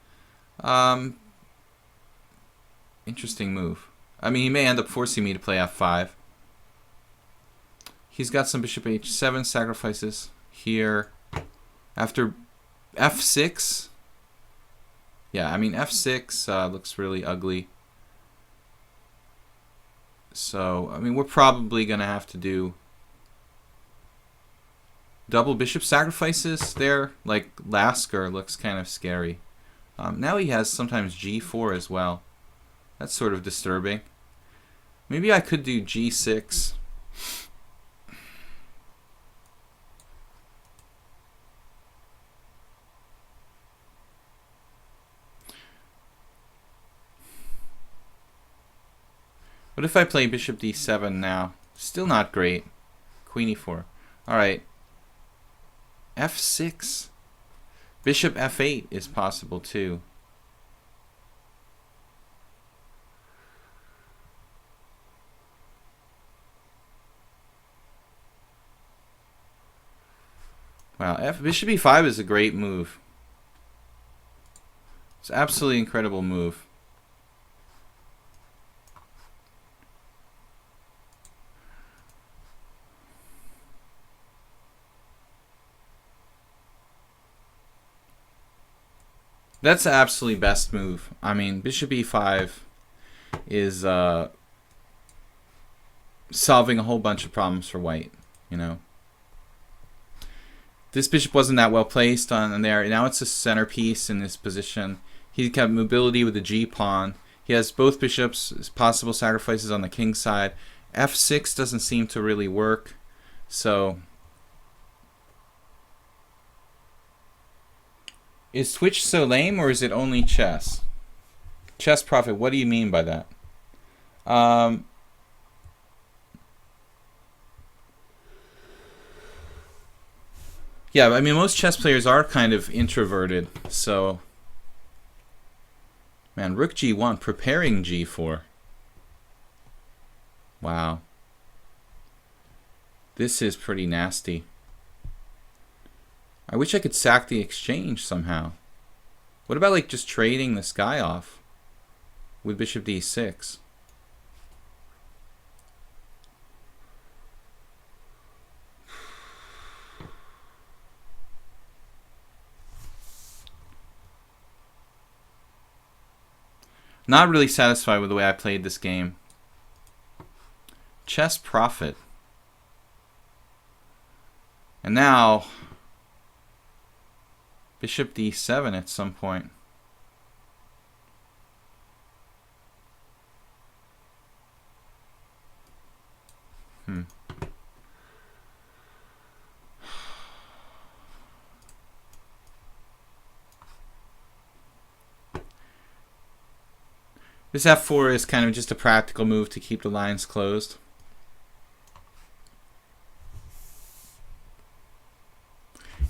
Interesting move. I mean, he may end up forcing me to play f5. He's got some bishop h7 sacrifices here. After f6, yeah, I mean, f6 looks really ugly. So, I mean, we're probably going to have to do double bishop sacrifices there. Like, Lasker looks kind of scary. Now he has sometimes g4 as well. That's sort of disturbing. Maybe I could do g6. What if I play bishop d7 now? Still not great. Queen e4. Alright. f6. Bishop f8 is possible too. Wow, bishop e5 is a great move. It's an absolutely incredible move. That's the absolutely best move. I mean, bishop e5 is solving a whole bunch of problems for white, you know. This bishop wasn't that well placed on there. Now it's a centerpiece in this position. He's got mobility with the g-pawn. He has both bishops, possible sacrifices on the king side. f6 doesn't seem to really work. So, is Twitch so lame, or is it only chess? Chess Prophet, what do you mean by that? Yeah, I mean, most chess players are kind of introverted, so... Man, rook g1, preparing g4. Wow. This is pretty nasty. I wish I could sack the exchange somehow. What about, like, just trading this guy off with bishop d6? Not really satisfied with the way I played this game. Chess Prophet. And now, bishop d7 at some point. This f4 is kind of just a practical move to keep the lines closed.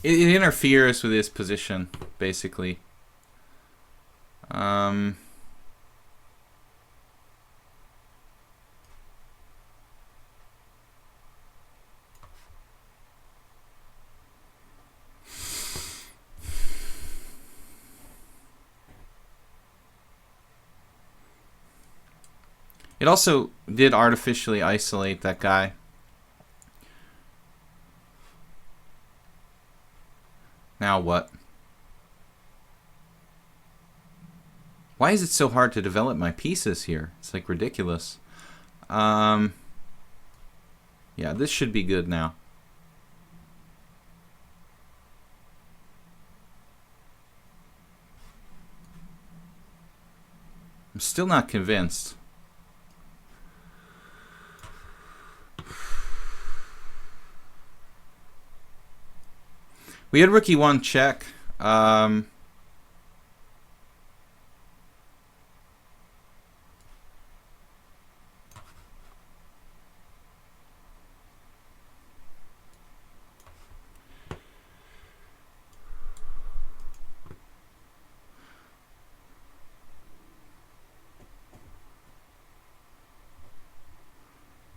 It interferes with his position, basically. It also did artificially isolate that guy. Now what? Why is it so hard to develop my pieces here? It's like ridiculous. Yeah, this should be good now. I'm still not convinced. We had rook e1 check.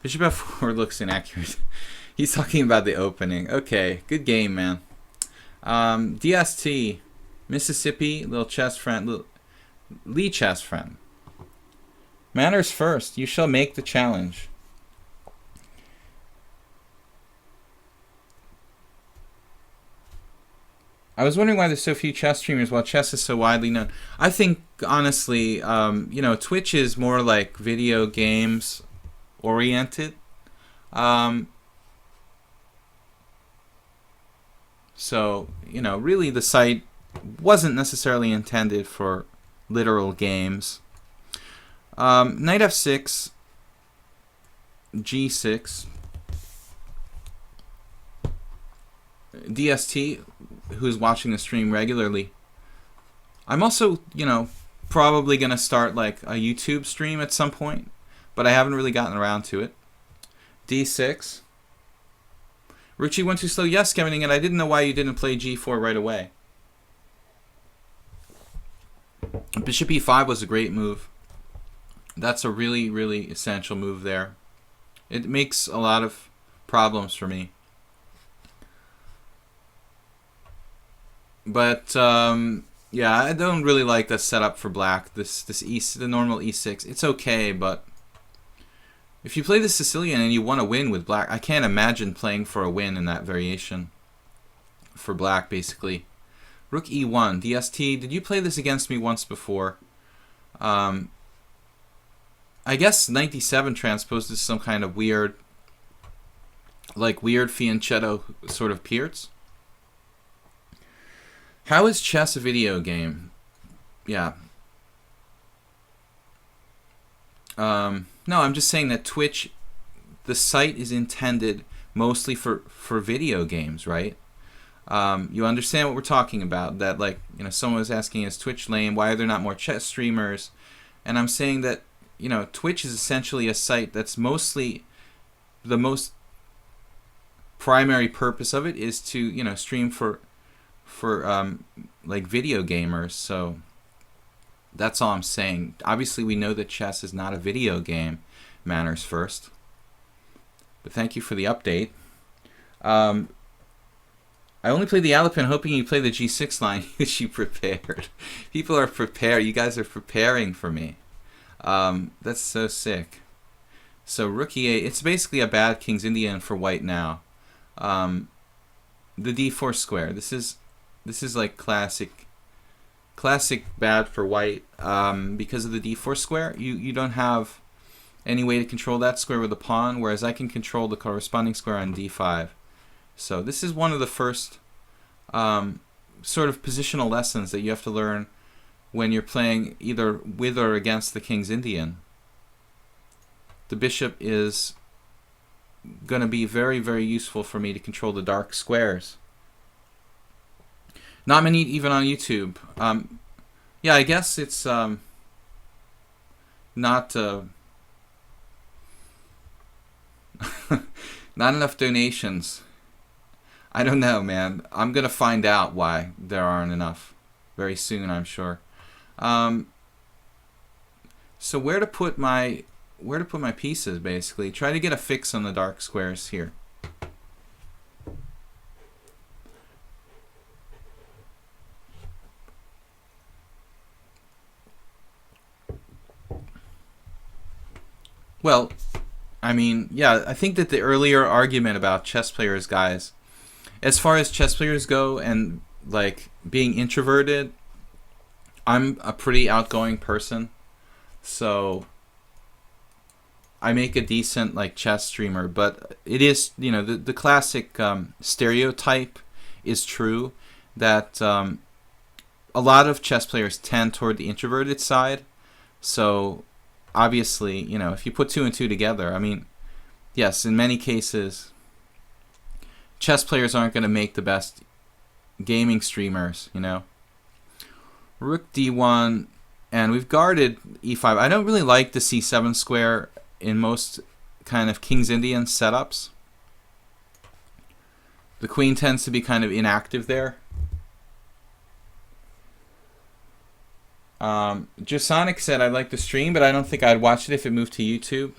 Bishop f4 looks inaccurate. He's talking about the opening. Okay, good game, man. DST, Mississippi, little chess friend, Lee chess friend. Manners first, you shall make the challenge. I was wondering why there's so few chess streamers while chess is so widely known. I think, honestly, you know, Twitch is more like video games oriented. So, you know, really the site wasn't necessarily intended for literal games. Knight f6, g6. DST, who's watching the stream regularly. I'm also, you know, probably going to start like a YouTube stream at some point. but I haven't really gotten around to it. D6. Rook G1 too slow. Yes, Kevin, and I didn't know why you didn't play G4 right away. Bishop E5 was a great move. That's a really, really essential move there. It makes a lot of problems for me. But yeah, I don't really like the setup for black. The normal E6. It's okay, but if you play the Sicilian and you want to win with black, I can't imagine playing for a win in that variation for black, basically. Rook E1, DST. Did you play this against me once before? I guess 97 transposes some kind of weird, like weird fianchetto sort of Pierce. How is chess a video game? Yeah. No, I'm just saying that Twitch, the site is intended mostly for video games, right? You understand what we're talking about? That, like, you know, someone was asking, is Twitch lame? Why are there not more chess streamers? And I'm saying that, you know, Twitch is essentially a site that's mostly, the most primary purpose of it is to, you know, stream for like video gamers. So that's all I'm saying. Obviously, we know that chess is not a video game. Manners first. But thank you for the update. I only played the Alapin hoping you play the G6 line, which you prepared. People are prepared. You guys are preparing for me. That's so sick. So Rook E8. It's basically a bad King's Indian for white now. The D4 square. This is like classic bad for white, because of the D4 square. You don't have any way to control that square with a pawn, whereas I can control the corresponding square on D5. So this is one of the first sort of positional lessons that you have to learn when you're playing either with or against the King's Indian. The bishop is going to be very, very useful for me to control the dark squares. Not many even on YouTube. Yeah, I guess it's not not enough donations. I don't know, man. I'm gonna find out why there aren't enough very soon, I'm sure. So where to put my pieces, basically. Try to get a fix on the dark squares here. Well, I mean, yeah, I think that the earlier argument about chess players, guys, as far as chess players go and like being introverted, I'm a pretty outgoing person, so I make a decent like chess streamer. But it is, you know, the classic stereotype is true that a lot of chess players tend toward the introverted side. So obviously, you know, if you put two and two together, I mean, yes, in many cases, chess players aren't going to make the best gaming streamers, you know. Rook D1, and we've guarded E5. I don't really like the C7 square in most kind of King's Indian setups. The queen tends to be kind of inactive there. Jasonic said I'd like the stream, but I don't think I'd watch it if it moved to YouTube.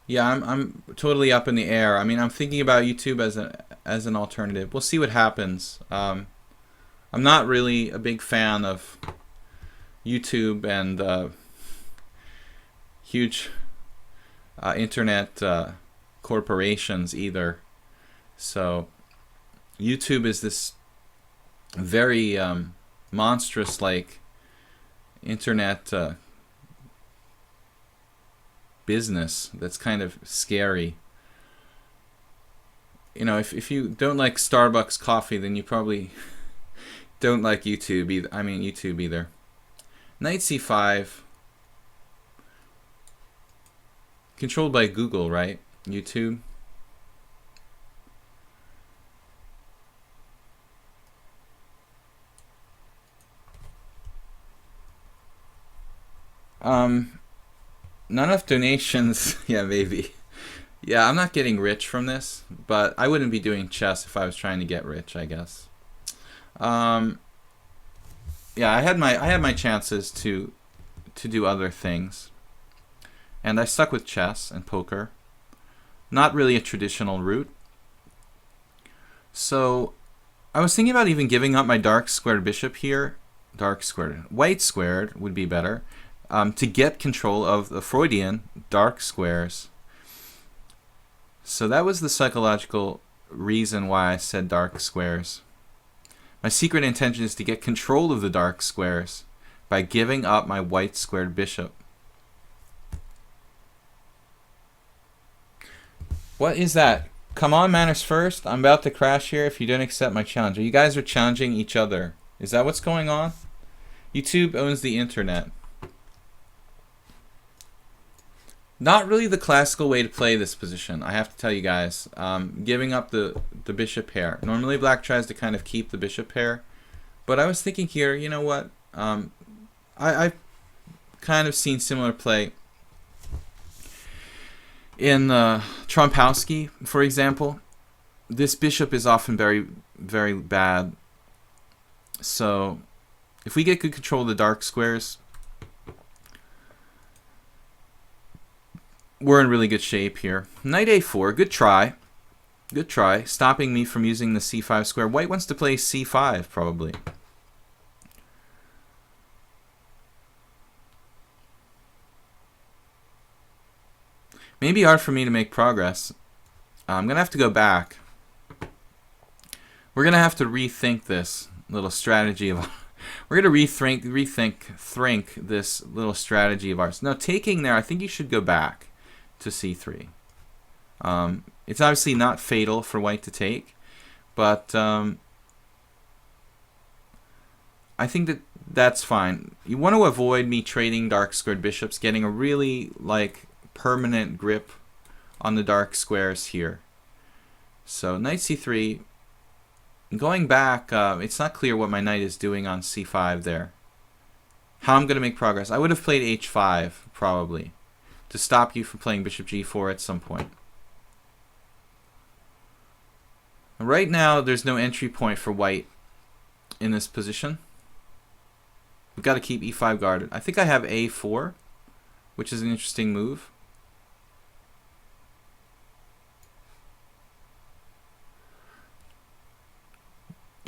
Yeah, I'm totally up in the air. I mean, I'm thinking about YouTube as an alternative. We'll see what happens. I'm not really a big fan of YouTube and huge internet corporations either. So YouTube is this very monstrous, like, internet business that's kind of scary. You know, if you don't like Starbucks coffee, then you probably don't like YouTube either. I mean, YouTube either. Knight C5. Controlled by Google, right? YouTube. Not enough donations. Yeah, maybe. Yeah, I'm not getting rich from this, but I wouldn't be doing chess if I was trying to get rich, I guess. Yeah, I had my chances to do other things, and I stuck with chess and poker. Not really a traditional route. So I was thinking about even giving up my dark squared bishop here. Dark squared. White squared would be better. To get control of the Freudian dark squares. So that was the psychological reason why I said dark squares. My secret intention is to get control of the dark squares by giving up my white squared bishop. What is that? Come on, manners first. I'm about to crash here if you don't accept my challenge. You guys are challenging each other. Is that what's going on? YouTube owns the internet. Not really the classical way to play this position, I have to tell you guys. Giving up the bishop pair. Normally black tries to kind of keep the bishop pair. But I was thinking here, you know what? I've kind of seen similar play in Trompowsky, for example. This bishop is often very, very bad. So if we get good control of the dark squares, we're in really good shape here. Knight a4, good try. Good try, stopping me from using the c5 square. White wants to play c5, probably. Maybe hard for me to make progress. I'm going to have to go back. We're going to have to rethink this little strategy of... We're going to rethink this little strategy of ours. Now, taking there, I think you should go back to c3. It's obviously not fatal for white to take, but I think that's fine. You want to avoid me trading dark squared bishops, getting a really permanent grip on the dark squares here. So knight c3. Going back, it's not clear what my knight is doing on c5 there. How I'm going to make progress. I would have played h5 probably to stop you from playing bishop g4 at some point. Right now, there's no entry point for white in this position. We've got to keep e5 guarded. I think I have a4, which is an interesting move.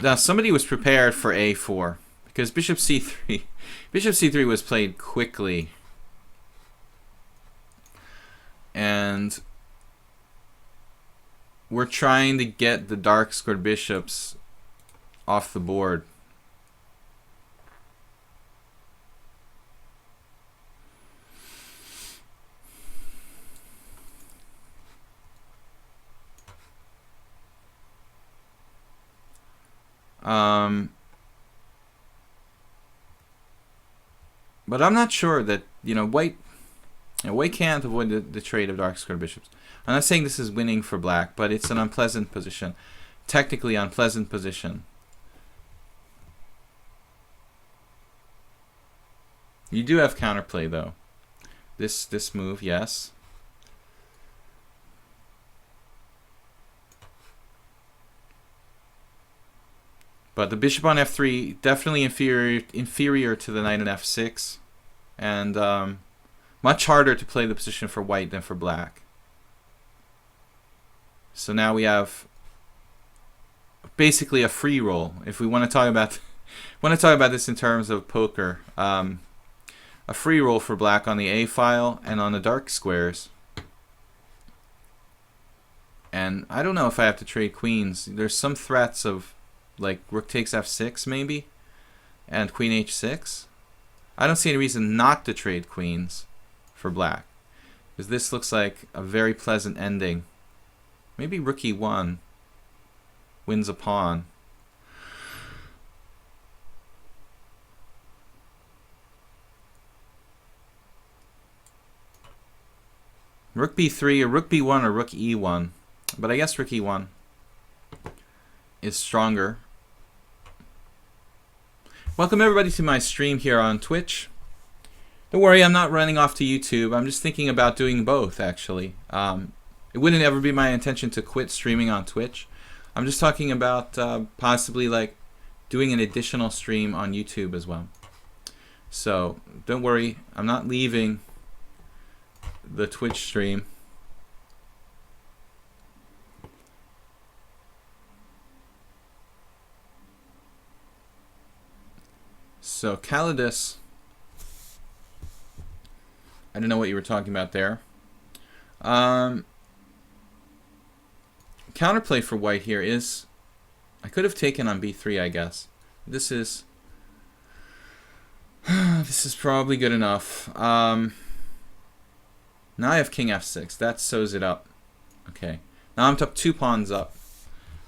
Now, somebody was prepared for a4 because bishop c3, bishop c3 was played quickly, and we're trying to get the dark squared bishops off the board. But I'm not sure that, white can't avoid the trade of dark squared bishops. I'm not saying this is winning for black, but it's an unpleasant position. Technically unpleasant position. You do have counterplay though. This move, yes. But the bishop on f3 definitely inferior to the knight on f6, and much harder to play the position for white than for black. So now we have basically a free roll. If we want to talk about this in terms of poker, a free roll for black on the A file and on the dark squares. And I don't know if I have to trade queens. There's some threats of rook takes f6 maybe, and queen h6. I don't see any reason not to trade queens for black, because this looks like a very pleasant ending. Maybe rook e1 wins a pawn. Rook b3 or rook b1 or rook e1, but I guess rook e1 is stronger. Welcome everybody to my stream here on Twitch. Don't worry, I'm not running off to YouTube. I'm just thinking about doing both, actually. It wouldn't ever be my intention to quit streaming on Twitch. I'm just talking about possibly like doing an additional stream on YouTube as well. So don't worry, I'm not leaving the Twitch stream. So Calidus, I don't know what you were talking about there. Counterplay for white here is, I could have taken on b3, I guess. This is probably good enough. Now I have king f6. That sews it up. Okay. Now I'm up 2 pawns up.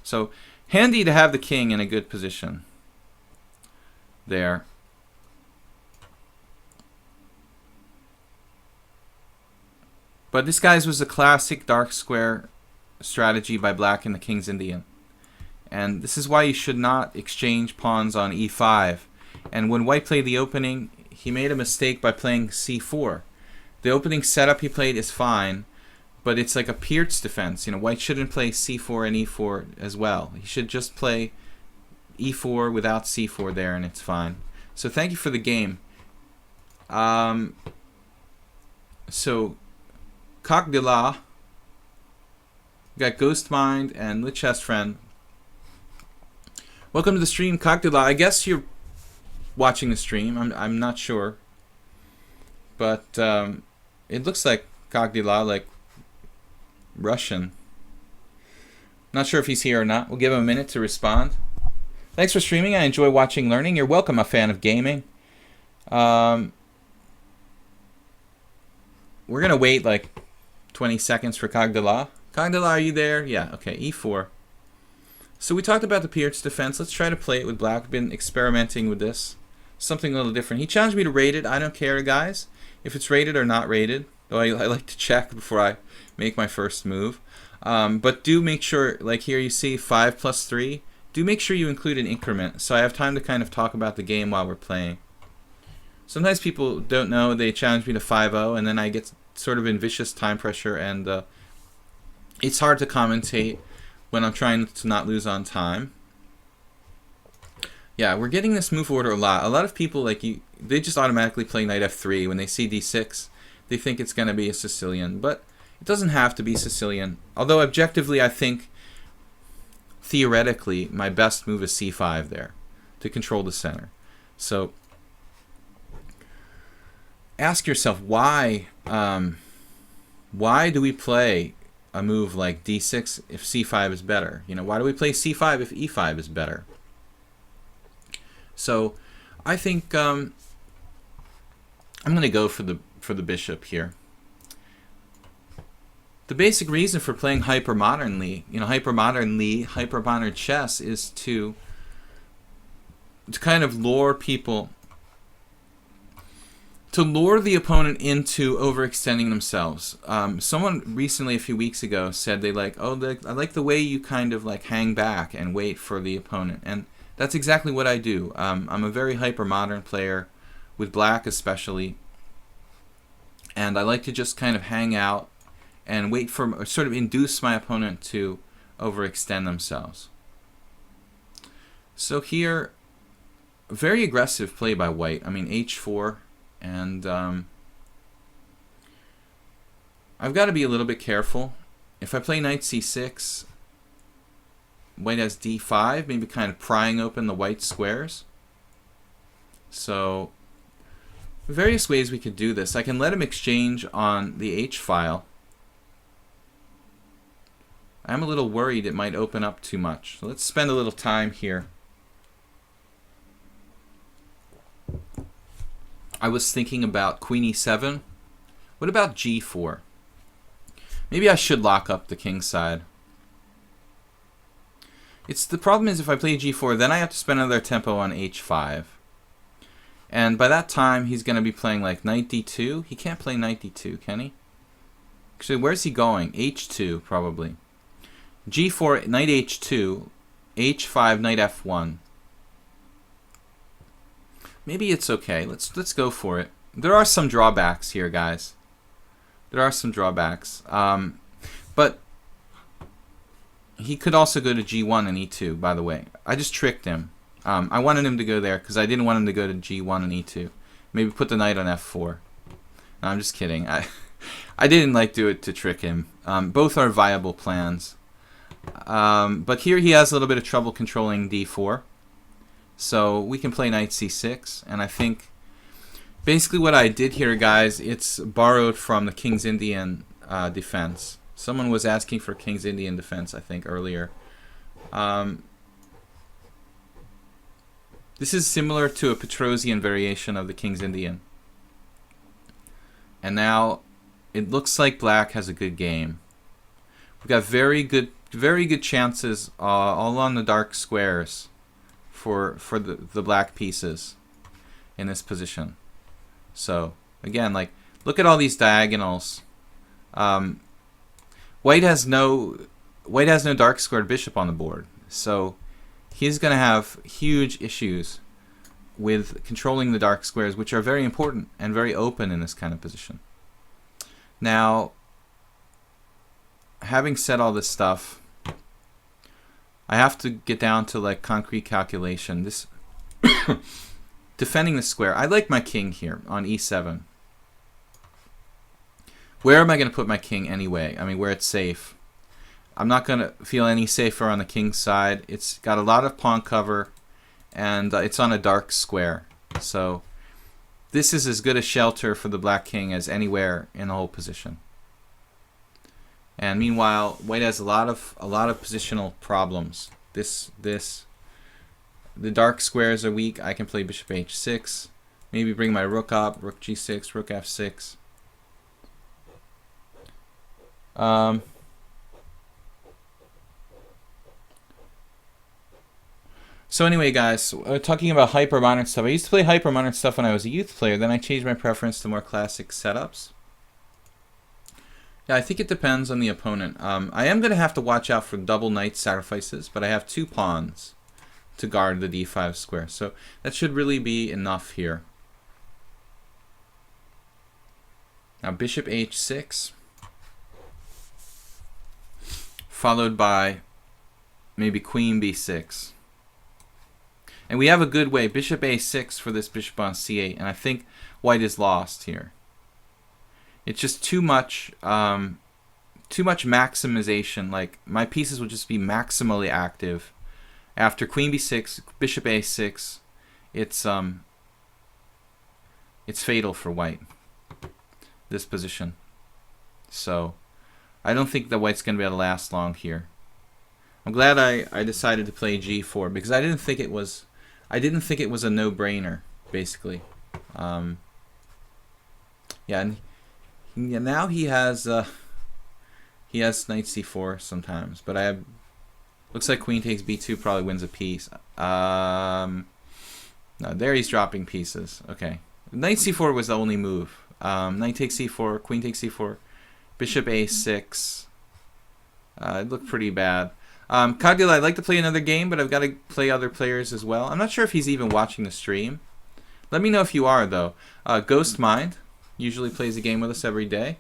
So handy to have the king in a good position there. But this, guys, was a classic dark square strategy by black in the King's Indian. And this is why you should not exchange pawns on e5. And when white played the opening, he made a mistake by playing c4. The opening setup he played is fine, but it's like a Peert's defense. You know, white shouldn't play c4 and e4 as well. He should just play e4 without c4 there, and it's fine. So thank you for the game. So Coq de la, got Ghost Mind and Lit Chess Friend. Welcome to the stream, Coq de la. I guess you're watching the stream. I'm not sure, but it looks like Coq de la, like Russian. Not sure if he's here or not. We'll give him a minute to respond. Thanks for streaming. I enjoy watching learning. You're welcome, a fan of gaming. We're gonna wait like 20 seconds for Coq de la. Coq de la, are you there? Yeah, okay, e4. So we talked about the Peert's defense. Let's try to play it with black. I've been experimenting with this. Something a little different. He challenged me to rate it. I don't care, guys, if it's rated or not rated. Though I like to check before I make my first move. But do make sure, like here you see 5 plus 3. Do make sure you include an increment, so I have time to kind of talk about the game while we're playing. Sometimes people don't know. They challenge me to 5-0, and then I get sort of in vicious time pressure, and it's hard to commentate when I'm trying to not lose on time. Yeah, we're getting this move order a lot. A lot of people, like you, they just automatically play knight f3 when they see d6. They think it's going to be a Sicilian, but it doesn't have to be Sicilian. Although objectively, I think theoretically my best move is c5 there to control the center. So ask yourself why do we play a move like d6 if c5 is better? You know, why do we play c5 if e5 is better? So I think I'm going to go for the bishop here. The basic reason for playing hypermodernly, you know, hypermodern chess is to kind of lure people, to lure the opponent into overextending themselves. Someone recently, a few weeks ago, said they like, oh, I like the way you kind of like hang back and wait for the opponent, and that's exactly what I do. I'm a very hyper-modern player, with black especially, and I like to just kind of hang out and wait for, or sort of induce my opponent to overextend themselves. So here, very aggressive play by white. I mean, h4. And I've got to be a little bit careful. If I play knight c6, white has d5, maybe kind of prying open the white squares. So various ways we could do this. I can let him exchange on the h file. I'm a little worried it might open up too much. So let's spend a little time here. I was thinking about queen e7. What about g4? Maybe I should lock up the king side. The problem is if I play g4, then I have to spend another tempo on h5. And by that time, he's going to be playing like knight d2. He can't play knight d2, can he? Actually, where's he going? h2, probably. g4, knight h2, h5, knight f1. Maybe it's okay. Let's go for it. there are some drawbacks here, guys. There are some drawbacks. But he could also go to G1 and E2, by the way. I just tricked him. I wanted him to go there because I didn't want him to go to G1 and E2. Maybe put the knight on F4. No, I'm just kidding. I didn't do it to trick him. Both are viable plans. But here he has a little bit of trouble controlling D4. So we can play knight C6. And I think basically what I did here, guys, it's borrowed from the King's Indian defense. Someone was asking for King's Indian defense, I think, earlier. This is similar to a Petrosian variation of the King's Indian. And now it looks like black has a good game. We've got very good chances all on the dark squares for the black pieces in this position. So again, look at all these diagonals. White has no dark squared bishop on the board, so he's going to have huge issues with controlling the dark squares, which are very important and very open in this kind of position. Now, having said all this stuff, I have to get down to concrete calculation. This defending the square. I like my king here on E7. Where am I going to put my king anyway? I mean, where it's safe. I'm not going to feel any safer on the king's side. It's got a lot of pawn cover, and it's on a dark square. So this is as good a shelter for the black king as anywhere in the whole position. And meanwhile, white has a lot of positional problems. The dark squares are weak. I can play bishop h6. Maybe bring my rook up, rook g6, rook f6. So anyway, guys, talking about hyper-modern stuff. I used to play hyper-modern stuff when I was a youth player. Then I changed my preference to more classic setups. Yeah, I think it depends on the opponent. I am going to have to watch out for double knight sacrifices, but I have 2 pawns to guard the d5 square. So that should really be enough here. Now bishop h6. Followed by maybe queen b6. And we have a good way, bishop a6 for this bishop on c8, and I think white is lost here. It's just too much maximization. My pieces will just be maximally active. After queen b6, bishop a6, it's fatal for white, this position. So I don't think that white's going to be able to last long here. I'm glad I decided to play g4 because I didn't think it was a no-brainer, basically. Yeah, and now he has knight c4 sometimes, but looks like queen takes b2 probably wins a piece. No, there he's dropping pieces. Okay, knight c4 was the only move. Knight takes c4, queen takes c4. Bishop a6. It looked pretty bad. Kagila, I'd like to play another game, but I've got to play other players as well. I'm not sure if he's even watching the stream. Let me know if you are, though. Ghost Mind usually plays a game with us every day.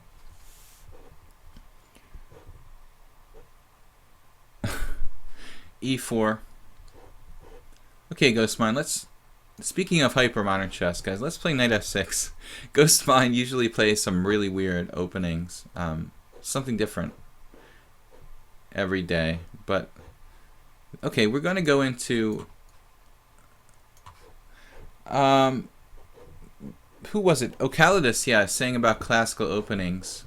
E4. Okay, Ghost Mind, speaking of hyper-modern chess, guys, let's play knight f6. Ghost Mind usually plays some really weird openings. Something different every day. But, okay, we're going to go into... who was it? Ocalidus, yeah, saying about classical openings.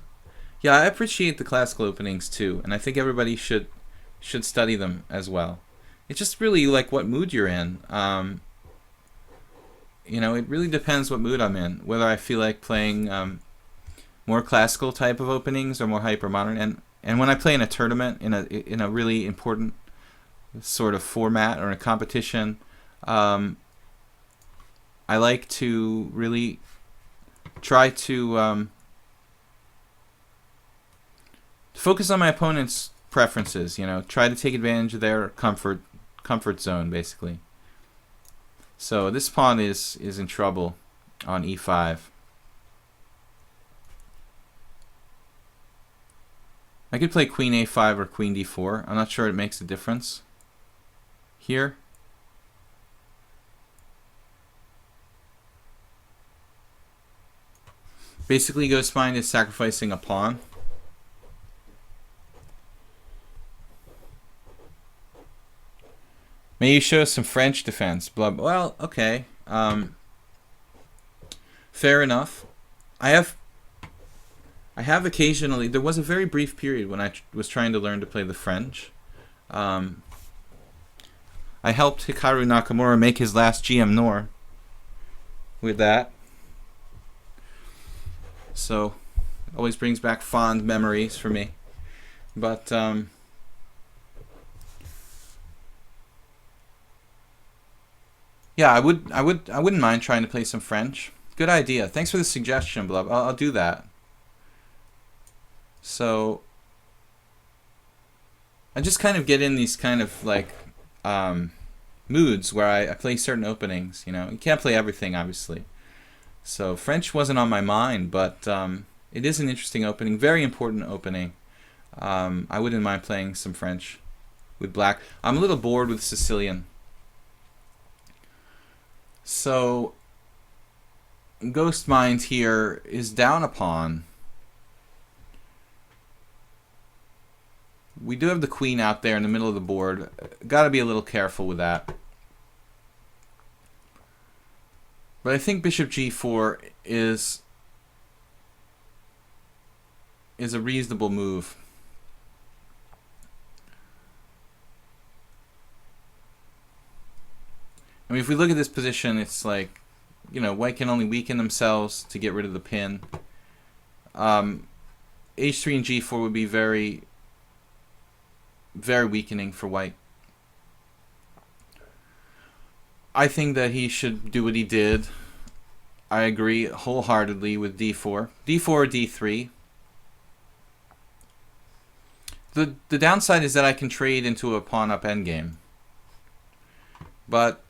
Yeah, I appreciate the classical openings, too. And I think everybody should study them as well. It's just really what mood you're in. You know, it really depends what mood I'm in, whether I feel like playing more classical type of openings or more hyper-modern. And when I play in a tournament, in a really important sort of format or a competition, I like to really try to focus on my opponent's preferences. You know, try to take advantage of their comfort zone, basically. So this pawn is in trouble on e5. I could play queen a5 or queen d4. I'm not sure it makes a difference here. Basically, Ghost Mind is sacrificing a pawn. May you show us some French defense? Blah, blah. Well, okay. Fair enough. I have occasionally. There was a very brief period when I was trying to learn to play the French. I helped Hikaru Nakamura make his last GM Nor with that. So, it always brings back fond memories for me. But yeah, I wouldn't mind trying to play some French. Good idea. Thanks for the suggestion, Blub. I'll do that. So I just kind of get in these kind of like moods where I play certain openings. You know, you can't play everything, obviously. So French wasn't on my mind, but it is an interesting opening, very important opening. I wouldn't mind playing some French with black. I'm a little bored with Sicilian. So Ghost Mind here is down a pawn. We do have the queen out there in the middle of the board. Got to be a little careful with that. But I think bishop g4 is a reasonable move. I mean, if we look at this position, it's like, you know, white can only weaken themselves to get rid of the pin. h3 and g4 would be very, very weakening for white. I think that he should do what he did. I agree wholeheartedly with d4. d4 or d3. The downside is that I can trade into a pawn up endgame. But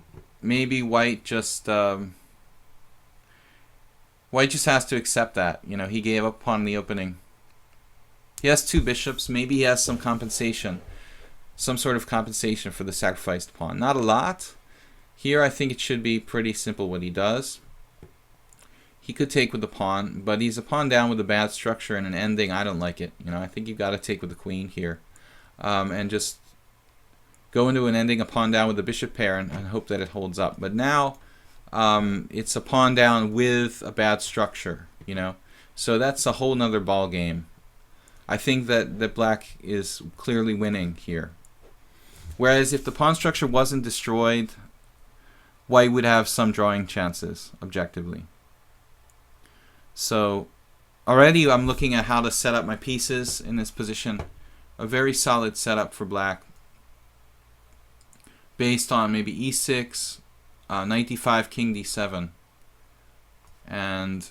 maybe white just has to accept that. You know, he gave up pawn in the opening. He has two bishops. Maybe he has some compensation. Some sort of compensation for the sacrificed pawn. Not a lot. Here I think it should be pretty simple what he does. He could take with the pawn, but he's a pawn down with a bad structure and an ending. I don't like it. You know, I think you've got to take with the queen here. And just go into an ending, a pawn down with a bishop pair, and hope that it holds up. But now it's a pawn down with a bad structure, you know. So that's a whole nother ball game. I think that black is clearly winning here. Whereas if the pawn structure wasn't destroyed, white would have some drawing chances, objectively. So already I'm looking at how to set up my pieces in this position. A very solid setup for black, based on maybe e6, knight d5, king d7. And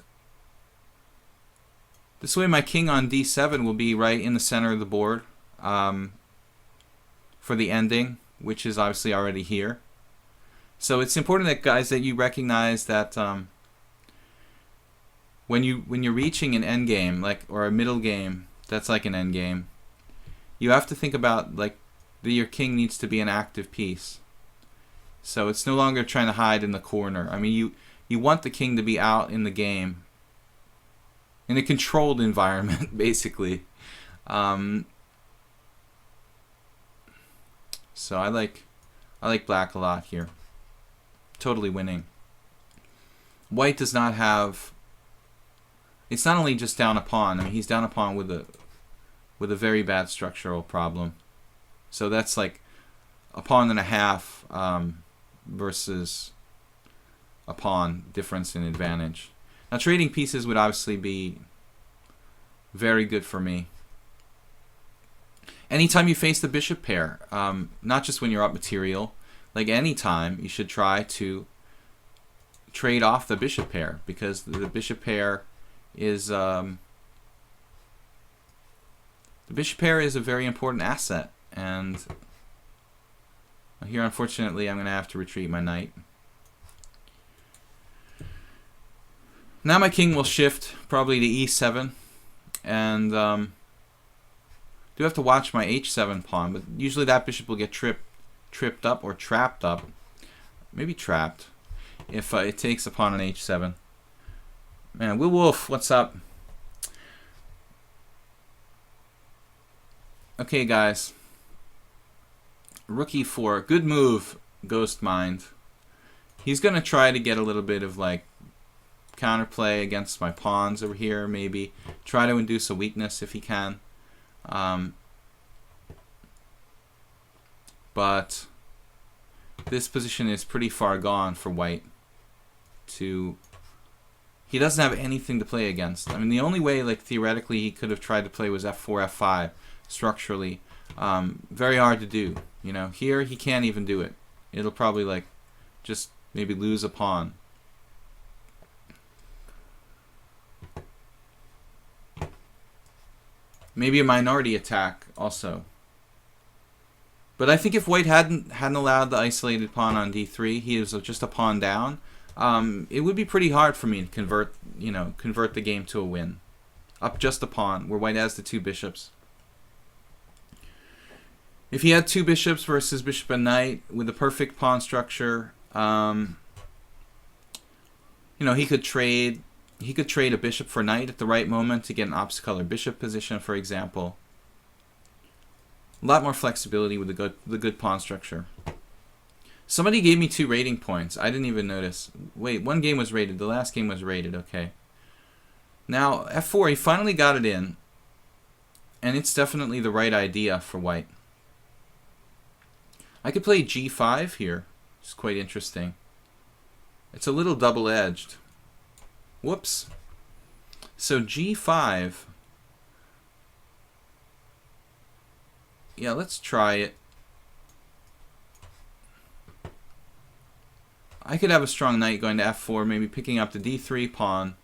this way my king on d7 will be right in the center of the board for the ending, which is obviously already here. So it's important that, guys, that you recognize that when you're reaching an endgame, like, or a middle game that's like an endgame, you have to think about like your king needs to be an active piece. So it's no longer trying to hide in the corner. I mean, you want the king to be out in the game, in a controlled environment, basically. So I like black a lot here. Totally winning. White does not have. It's not only just down a pawn. I mean, he's down a pawn with a very bad structural problem. So that's like a pawn and a half versus a pawn difference in advantage. Now trading pieces would obviously be very good for me. Anytime you face the bishop pair, not just when you're up material, like anytime you should try to trade off the bishop pair, because the bishop pair is a very important asset. And here, unfortunately, I'm going to have to retreat my knight. Now my king will shift probably to e7, and do have to watch my h7 pawn, but usually that bishop will get tripped up or trapped up. Maybe trapped if it takes a pawn on h7. Man, Will Wolf, what's up? Okay, guys. Rook e4. Good move, Ghost Mind. He's going to try to get a little bit of like counterplay against my pawns over here, maybe. Try to induce a weakness if he can. But this position is pretty far gone for white. He doesn't have anything to play against. I mean, the only way, like, theoretically he could have tried to play was f4, f5, structurally. Very hard to do. You know, here he can't even do it. It'll probably, like, just maybe lose a pawn. Maybe a minority attack also. But I think if white hadn't allowed the isolated pawn on d3, he was just a pawn down. It would be pretty hard for me to convert the game to a win. Up just a pawn, where white has the two bishops. If he had two bishops versus bishop and knight with a perfect pawn structure, you know, he could trade a bishop for knight at the right moment to get an opposite color bishop position, for example. A lot more flexibility with the good pawn structure. Somebody gave me 2 rating points. I didn't even notice. Wait, one game was rated. The last game was rated. Okay. Now, f4, he finally got it in. And it's definitely the right idea for white. I could play g5 here. It's quite interesting. It's a little double-edged. Whoops. So g5. Yeah, let's try it. I could have a strong knight going to f4, maybe picking up the d3 pawn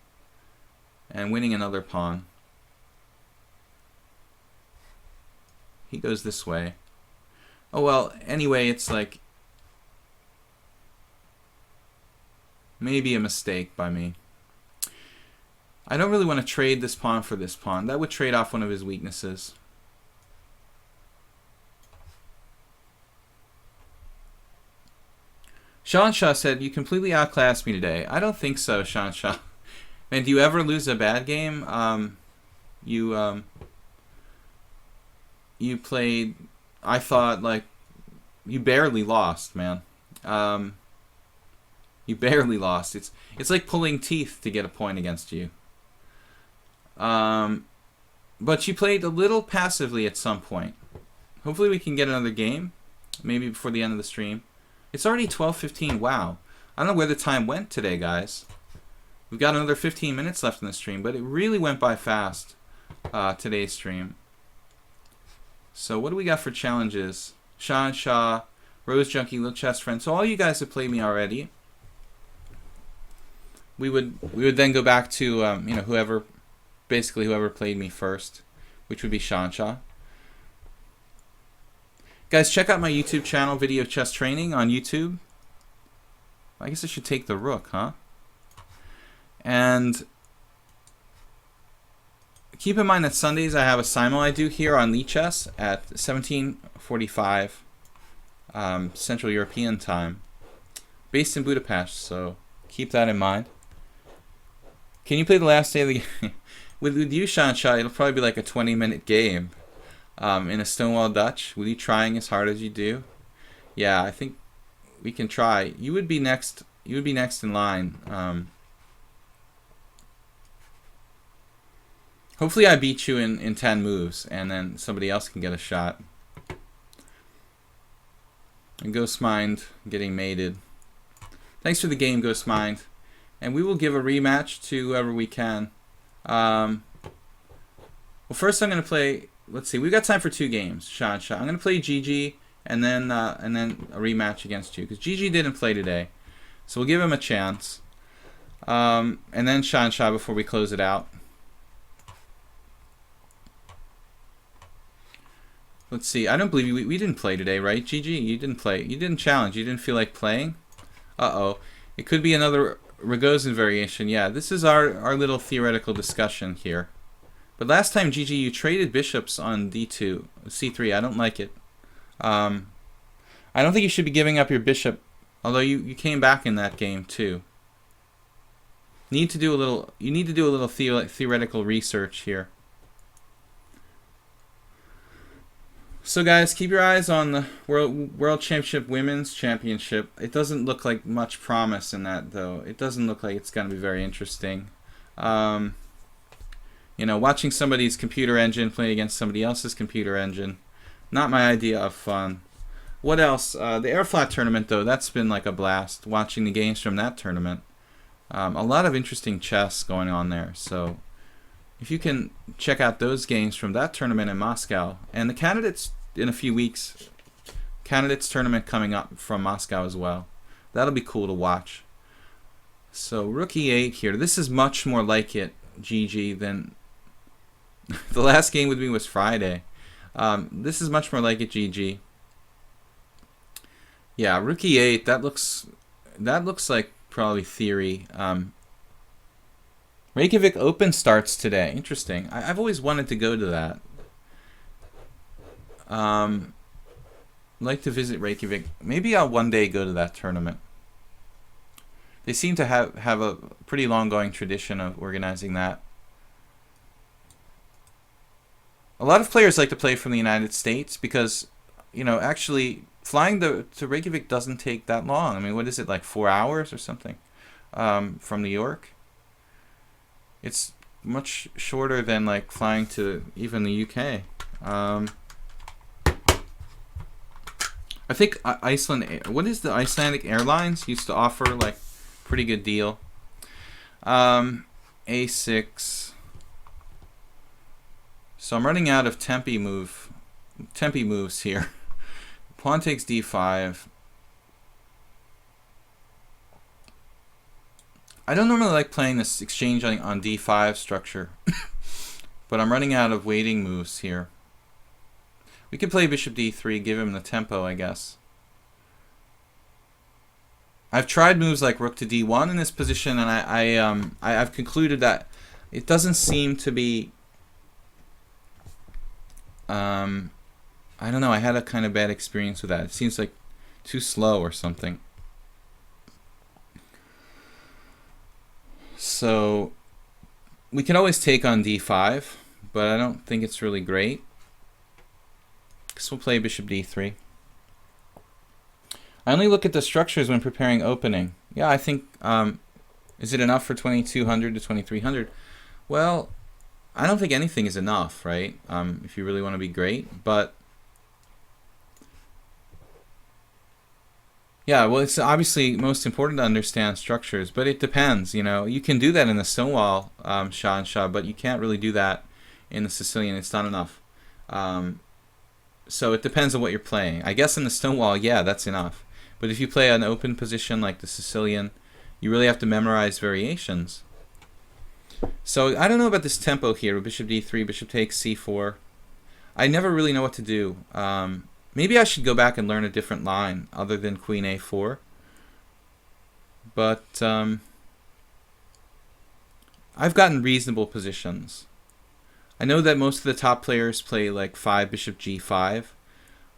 and winning another pawn. He goes this way. Oh well, anyway, it's like maybe a mistake by me. I don't really want to trade this pawn for this pawn. That would trade off one of his weaknesses. Sean Shaw said, "You completely outclassed me today." I don't think so, Sean Shaw. Man, do you ever lose a bad game? You played, I thought, like, you barely lost, man. You barely lost. It's like pulling teeth to get a point against you. But you played a little passively at some point. Hopefully we can get another game, maybe before the end of the stream. It's already 12:15. Wow. I don't know where the time went today, guys. We've got another 15 minutes left in the stream, but it really went by fast, today's stream. So what do we got for challenges? Sean Shaw, Rose Junkie, Little Chess Friend. So all you guys have played me already. We would then go back to you know, whoever played me first, which would be Sean Shaw. Guys, check out my YouTube channel, Video Chess Training on YouTube. I guess I should take the rook, huh? And keep in mind that Sundays I have a simul I do here on Lichess at 17:45 Central European time, based in Budapest. So keep that in mind. Can you play the last day of the game? with you, Sean Shaw, it'll probably be like a 20-minute game. In a Stonewall Dutch, with you trying as hard as you do, yeah, I think we can try. You would be next. You would be next in line. Hopefully, I beat you in 10 moves, and then somebody else can get a shot. And Ghost Mind getting mated. Thanks for the game, Ghost Mind, and we will give a rematch to whoever we can. Well, first I'm going to play. Let's see, we've got time for 2 games, Sean Shaw. I'm going to play Gigi and then a rematch against you, because Gigi didn't play today. So we'll give him a chance. And then Sean Shaw before we close it out. Let's see, I don't believe we didn't play today, right, Gigi? You didn't play. You didn't challenge. You didn't feel like playing? Uh-oh. It could be another Rogozin variation. Yeah, this is our little theoretical discussion here But last time, GG, you traded bishops on d2, c3. I don't like it. I don't think you should be giving up your bishop, although you came back in that game too. You need to do a little theoretical research here. So guys, keep your eyes on the World Championship Women's Championship. It doesn't look like much promise in that, though. It doesn't look like it's going to be very interesting. You know, watching somebody's computer engine play against somebody else's computer engine, not my idea of fun. What else? The Air Flat tournament, though, that's been like a blast. Watching the games from that tournament. A lot of interesting chess going on there. So if you can check out those games from that tournament in Moscow, and the candidates in a few weeks, candidates tournament coming up from Moscow as well. That'll be cool to watch. So rook e8 here. This is much more like it, GG, than the last game with me was Friday. This is much more like it, GG. Yeah, rook e8. That looks like probably theory. Reykjavik Open starts today. Interesting. I've always wanted to go to that. Like to visit Reykjavik. Maybe I'll one day go to that tournament. They seem to have a pretty long-going tradition of organizing that. A lot of players like to play from the United States because, you know, actually flying to Reykjavik doesn't take that long. I mean, what is it, like 4 hours or something from New York? It's much shorter than like flying to even the UK. I think Iceland. What is the Icelandic Airlines used to offer like pretty good deal. A6. So I'm running out of tempi moves here. Pawn takes d5. I don't normally like playing this exchange on d5 structure, but I'm running out of waiting moves here. We could play bishop d3, give him the tempo, I guess. I've tried moves like rook to d1 in this position, and I've concluded that it doesn't seem to be. I don't know. I had a kind of bad experience with that. It seems like too slow or something. So we can always take on d5, but I don't think it's really great. So we'll play bishop d3. I only look at the structures when preparing opening. Yeah, I think, is it enough for 2200 to 2300? Well, I don't think anything is enough, right? If you really want to be great, but yeah, well, it's obviously most important to understand structures, but it depends, you know. You can do that in the Stonewall Shah and Shah, but you can't really do that in the Sicilian. It's not enough. So it depends on what you're playing. I guess in the Stonewall, yeah, that's enough. But if you play an open position like the Sicilian, you really have to memorize variations. So I don't know about this tempo here. Bishop d3, bishop takes c4. I never really know what to do. Maybe I should go back and learn a different line other than queen a4. But I've gotten reasonable positions. I know that most of the top players play like 5 bishop g5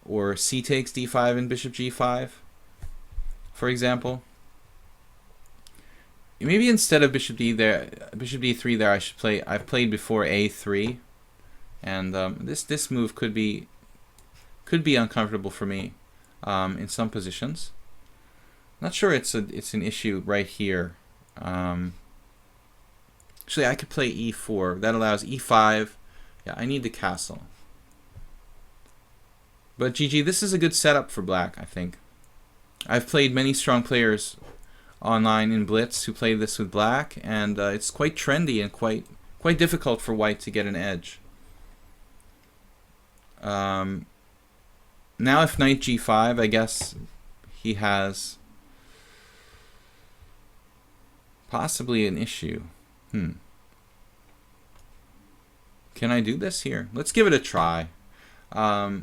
or c takes d5 and bishop g5, for example. Maybe instead of bishop d3 there, I should play. I've played before a3, and this move could be uncomfortable for me in some positions. Not sure it's an issue right here. Actually, I could play e4. That allows e5. Yeah, I need the castle. But GG, this is a good setup for black, I think. I've played many strong players online in Blitz who play this with black, and it's quite trendy and quite difficult for white to get an edge. Now if knight g5, I guess he has possibly an issue. Can I do this here? Let's give it a try. I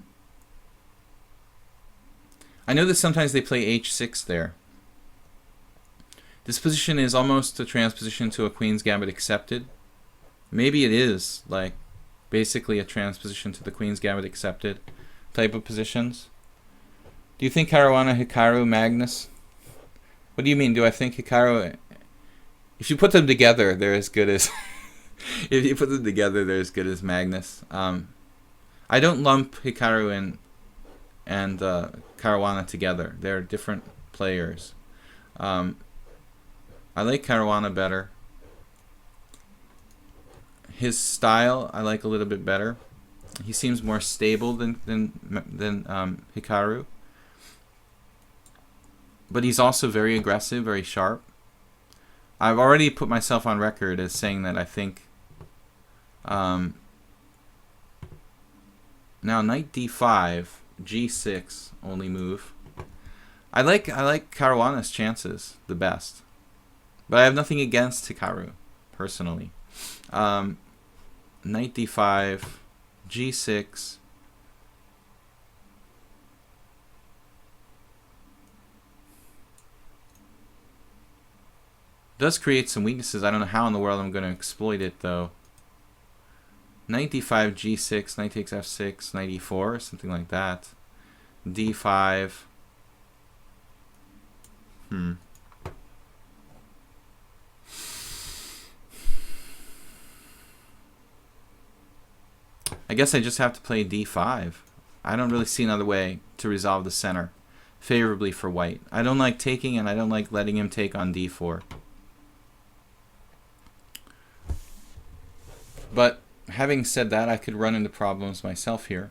know that sometimes they play h6 there. This position is almost a transposition to a Queen's Gambit accepted. Maybe it is. Like, basically a transposition to the Queen's Gambit accepted type of positions. Do you think Caruana, Hikaru, Magnus? What do you mean? Do I think Hikaru? If you put them together, they're as good as. If you put them together, they're as good as Magnus. I don't lump Hikaru and Caruana together. They're different players. I like Caruana better. His style I like a little bit better. He seems more stable than Hikaru. But he's also very aggressive, very sharp. I've already put myself on record as saying that I think now knight d5, g6 only move. I like Caruana's chances the best, but I have nothing against Hikaru personally. Knight d5, g6. Does create some weaknesses. I don't know how in the world I'm going to exploit it though. Knight d5, g6, knight takes f6, knight e4, something like that. d5. I guess I just have to play d5. I don't really see another way to resolve the center favorably for white. I don't like taking, and I don't like letting him take on d4. But having said that, I could run into problems myself here.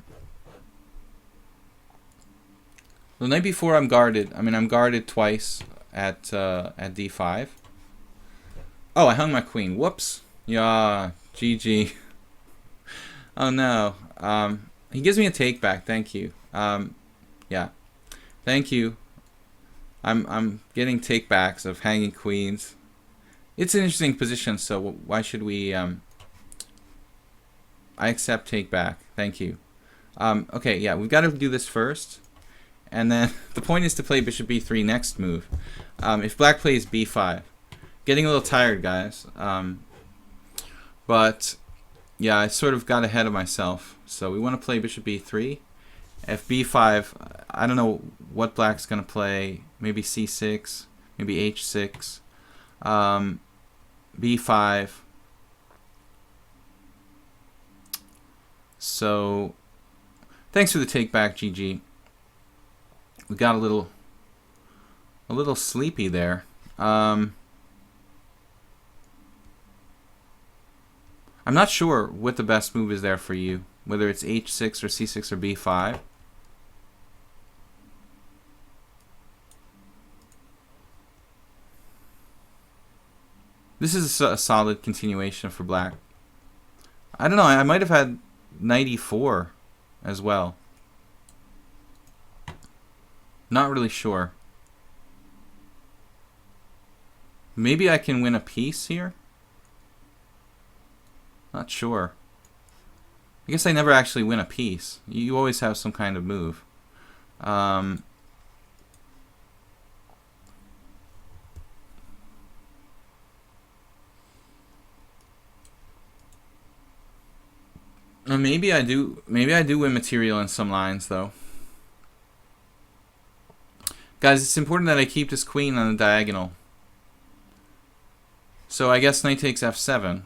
The night before I'm guarded. I mean, I'm guarded twice at d5. Oh, I hung my queen. Whoops. Yeah, GG. Oh no. He gives me a take back. Thank you. Yeah. Thank you. I'm getting take backs of hanging queens. It's an interesting position, so why should we I accept take back. Thank you. Okay, yeah, we've got to do this first. And then the point is to play bishop b3 next move. If black plays b5. Getting a little tired, guys. But yeah, I sort of got ahead of myself. So we want to play bishop b3. If b5, I don't know what black's going to play. Maybe c6, maybe h6, b5. So thanks for the take back, GG. We got a little sleepy there. I'm not sure what the best move is there for you, whether it's h6 or c6 or b5. This is a solid continuation for black. I don't know, I might have had knight e4 as well. Not really sure. Maybe I can win a piece here? Not sure. I guess I never actually win a piece. You always have some kind of move. Maybe I do win material in some lines though. Guys, it's important that I keep this queen on the diagonal. So I guess knight takes f7.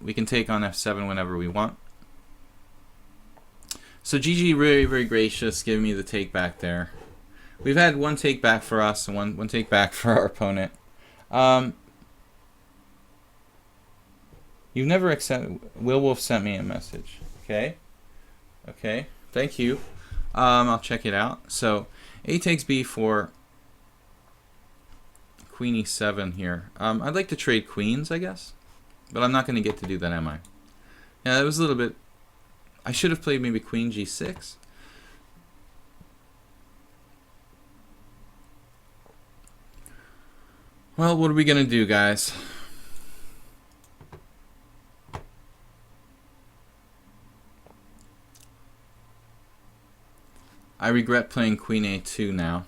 We can take on f7 whenever we want. So GG, very, very gracious, giving me the take back there. We've had one take back for us and one take back for our opponent. You've never accepted. Will Wolf sent me a message. Okay. Okay. Thank you. I'll check it out. So A takes B4. Queen E7 here. I'd like to trade queens, I guess, but I'm not going to get to do that, am I? Yeah, it was a little bit. I should have played maybe Queen G6. Well, what are we going to do, guys? I regret playing Queen A2 now.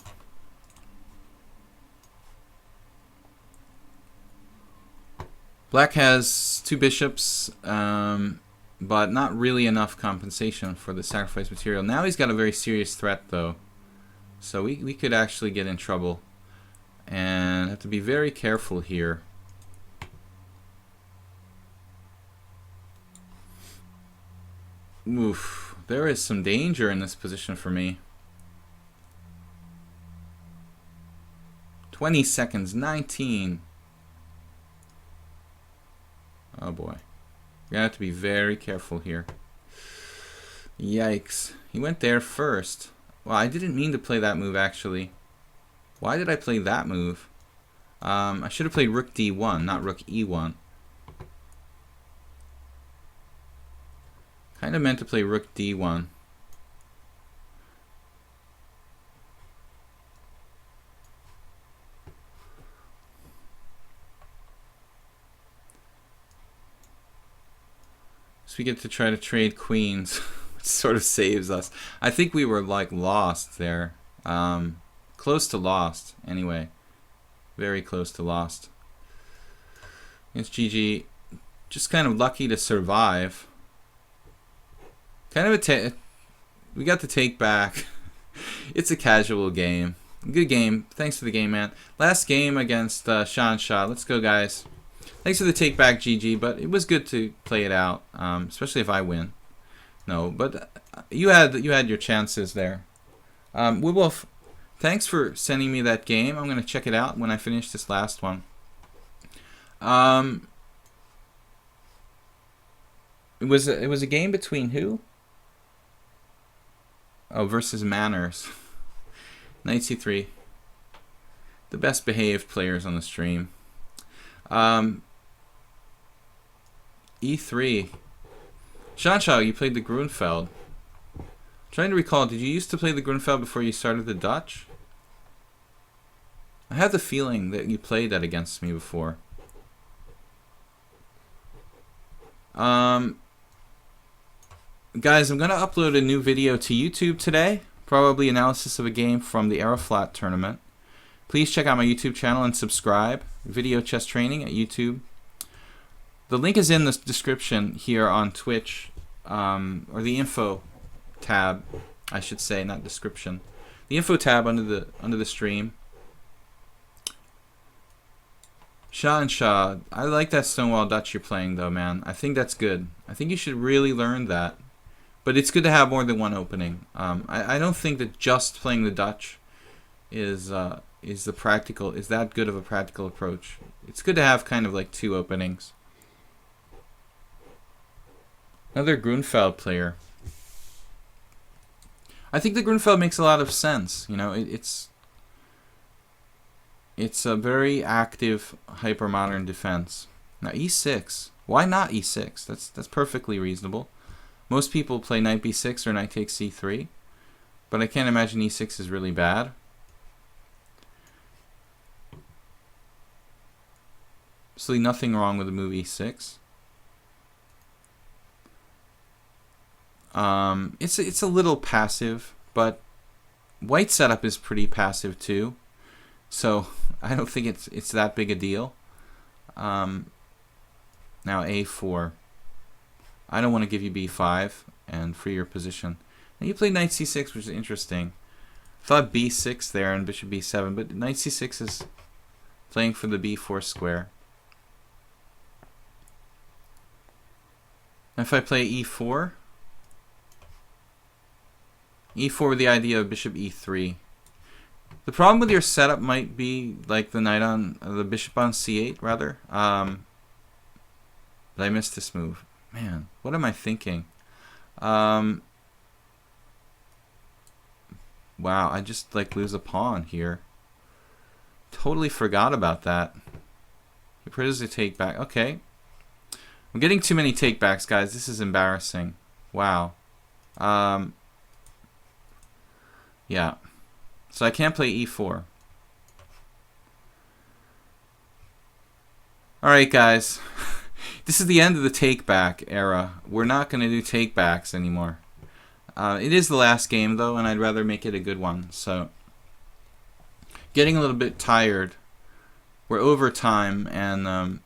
Black has 2 bishops, but not really enough compensation for the sacrifice material. Now he's got a very serious threat, though. So we could actually get in trouble. And have to be very careful here. Oof. There is some danger in this position for me. 20 seconds. 19. Oh boy. You're gonna have to be very careful here. Yikes. He went there first. Well, I didn't mean to play that move, actually. Why did I play that move? I should have played Rook D1, not Rook E1. Kind of meant to play Rook D1. So we get to try to trade queens, which sort of saves us. I think we were like lost there. Close to lost, anyway. Very close to lost. Against GG, just kind of lucky to survive. Kind of a we got to take back. It's a casual game. Good game. Thanks for the game, man. Last game against Shan Shah. Let's go, guys. Thanks for the take back, GG. But it was good to play it out, especially if I win. No, but you had your chances there. Woodwolf, thanks for sending me that game. I'm gonna check it out when I finish this last one. It was a game between who? Oh, versus Manners. Knight C3. The best behaved players on the stream. E3. Shanshaw, you played the Grunfeld. Trying to recall, did you used to play the Grunfeld before you started the Dutch? I have the feeling that you played that against me before. Guys, I'm going to upload a new video to YouTube today. Probably analysis of a game from the Aeroflat tournament. Please check out my YouTube channel and subscribe. Video chess training at YouTube. The link is in the description here on Twitch, or the info tab, I should say, not description. The info tab under the stream. Shah and Shah. I like that Stonewall Dutch you're playing, though, man. I think that's good. I think you should really learn that. But it's good to have more than one opening. I don't think that just playing the Dutch is that good of a practical approach. It's good to have kind of like 2 openings. Another Grunfeld player. I think the Grunfeld makes a lot of sense. You know, it's a very active hypermodern defense. Now E6. Why not E6? That's perfectly reasonable. Most people play knight b6 or knight takes c3, but I can't imagine e6 is really bad. Absolutely nothing wrong with the move e6. It's a little passive, but white setup is pretty passive too, so I don't think it's that big a deal. Now a4. I don't want to give you b5 and free your position. Now you played knight c6, which is interesting. I thought b6 there and bishop b7, but knight c6 is playing for the b4 square. If I play e4 with the idea of bishop e3. The problem with your setup might be like the bishop on c8 rather. But I missed this move. Man, what am I thinking? Wow, I just like lose a pawn here. Totally forgot about that. He prefers to take back. Okay. I'm getting too many takebacks, guys. This is embarrassing. Wow. Yeah. So I can't play e4. Alright, guys. This is the end of the take-back era. We're not going to do take-backs anymore. It is the last game, though, and I'd rather make it a good one. So, getting a little bit tired. We're over time, and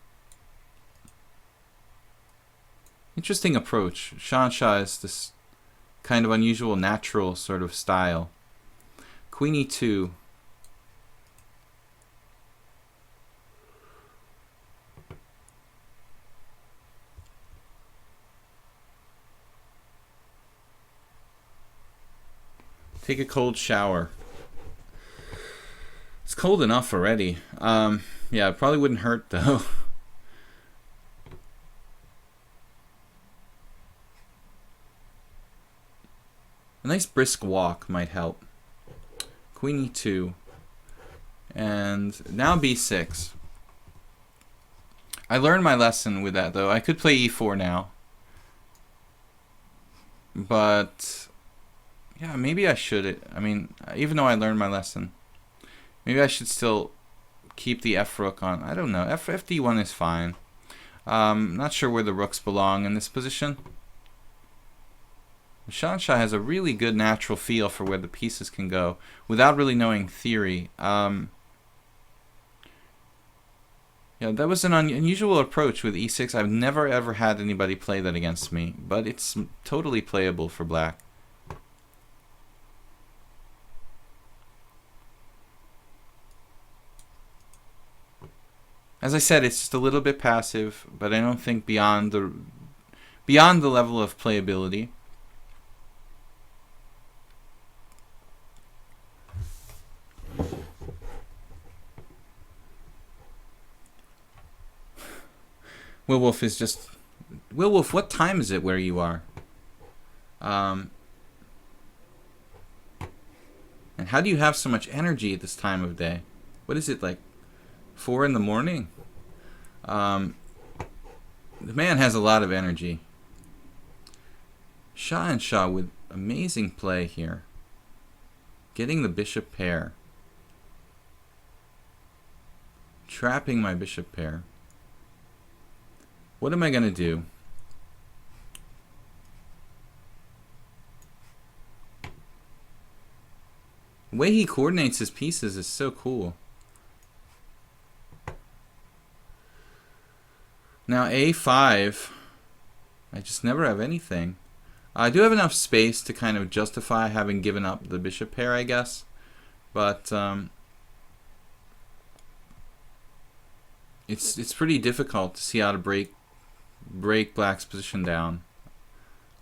interesting approach. Shansha is this kind of unusual, natural sort of style. Queen e2. Take a cold shower. It's cold enough already. Yeah, it probably wouldn't hurt though. A nice brisk walk might help. Queen e2. And now b6. I learned my lesson with that though. I could play e4 now. But yeah, maybe I should. I mean, even though I learned my lesson, maybe I should still keep the f rook on. I don't know. FD1 is fine. Not sure where the rooks belong in this position. Shansha has a really good natural feel for where the pieces can go without really knowing theory. Yeah, that was an unusual approach with e6. I've never ever had anybody play that against me, but it's totally playable for black. As I said, it's just a little bit passive, but I don't think beyond the level of playability. Wilwolf is just... Wilwolf, what time is it where you are? And how do you have so much energy at this time of day? What is it, like 4 in the morning? The man has a lot of energy. Shah and Shah with amazing play here. Getting the bishop pair. Trapping my bishop pair. What am I going to do? The way he coordinates his pieces is so cool. Now a5, I just never have anything. I do have enough space to kind of justify having given up the bishop pair, I guess. But it's pretty difficult to see how to break black's position down.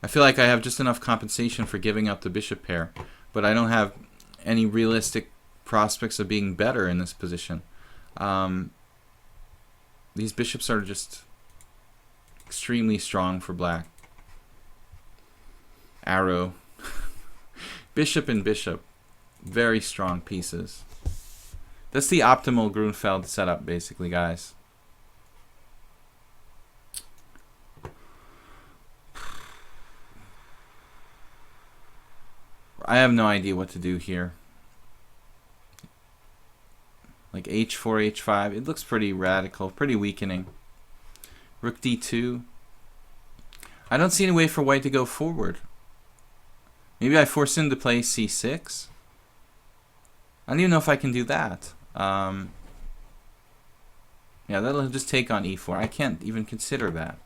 I feel like I have just enough compensation for giving up the bishop pair, but I don't have any realistic prospects of being better in this position. These bishops are just extremely strong for black. Arrow. Bishop and bishop. Very strong pieces. That's the optimal Grunfeld setup, basically, guys. I have no idea what to do here. Like h4, h5. It looks pretty radical, pretty weakening. Rook d2. I don't see any way for white to go forward. Maybe I force him to play c6. I don't even know if I can do that. Yeah, that'll just take on e4. I can't even consider that.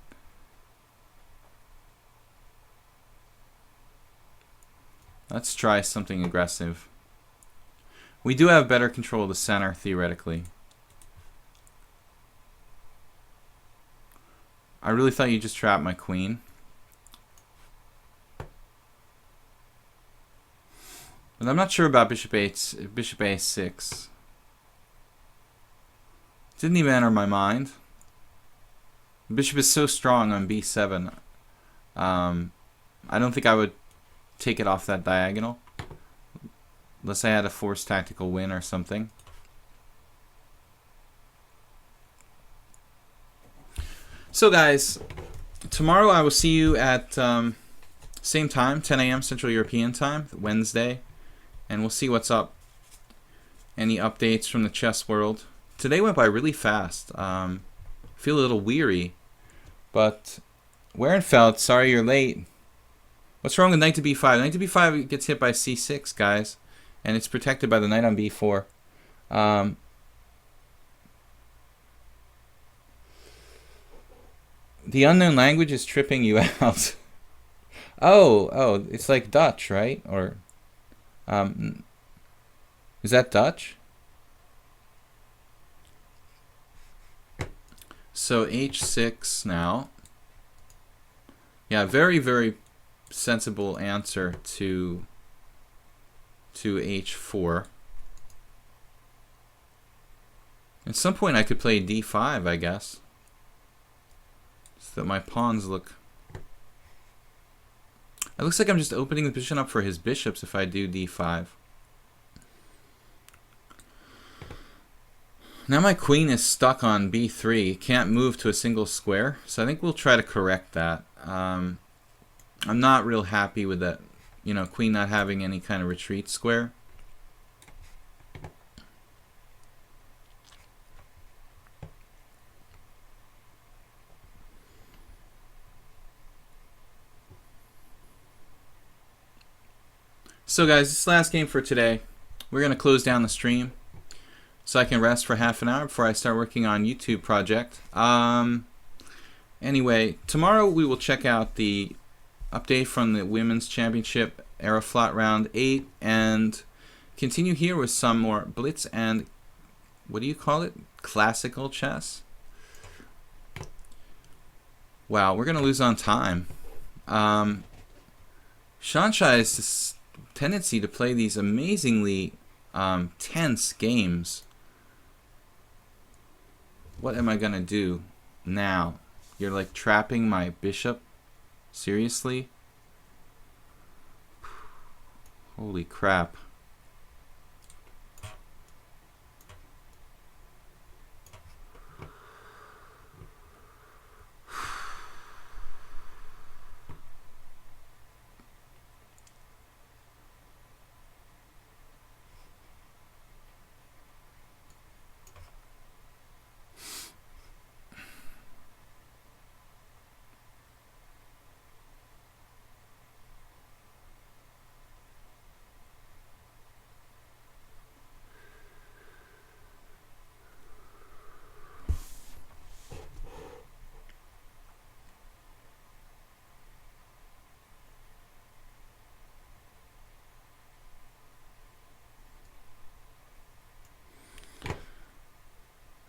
Let's try something aggressive. We do have better control of the center, theoretically. I really thought you just trapped my queen. But I'm not sure about bishop a6. Didn't even enter my mind. The bishop is so strong on b7. I don't think I would take it off that diagonal. Unless I had a forced tactical win or something. So guys, tomorrow I will see you at same time, 10 a.m. Central European Time, Wednesday. And we'll see what's up. Any updates from the chess world. Today went by really fast. Feel a little weary. But Werenfeld, sorry you're late. What's wrong with knight to b5? Knight to b5 gets hit by c6, guys, and it's protected by the knight on b4. The unknown language is tripping you out. Oh, it's like Dutch, right? Or is that Dutch? So h6 now. Yeah, very, very sensible answer to h4. At some point I could play d5, I guess, so that my pawns look... It looks like I'm just opening the position up for his bishops if I do d5. Now my queen is stuck on b3, can't move to a single square, so I think we'll try to correct that. I'm not real happy with that, you know, queen not having any kind of retreat square. So guys, this last game for today, we're going to close down the stream so I can rest for half an hour before I start working on YouTube project. Anyway, tomorrow we will check out the update from the Women's Championship Aeroflot Round 8 and continue here with some more blitz and, what do you call it? Classical chess? Wow, we're going to lose on time. Shansha is this tendency to play these amazingly tense games. What am I gonna do now? You're like trapping my bishop? Seriously? Holy crap.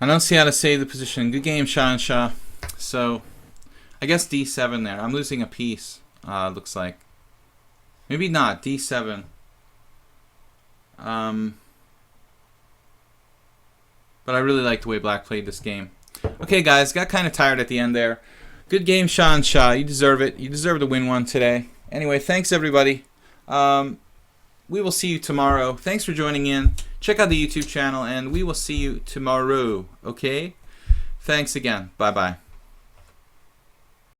I don't see how to save the position. Good game, Shansha. So, I guess d7 there. I'm losing a piece, looks like. Maybe not, d7. But I really like the way Black played this game. Okay, guys, got kind of tired at the end there. Good game, Shansha. You deserve it. You deserve to win one today. Anyway, thanks, everybody. We will see you tomorrow. Thanks for joining in. Check out the YouTube channel, and we will see you tomorrow. Okay? Thanks again. Bye-bye.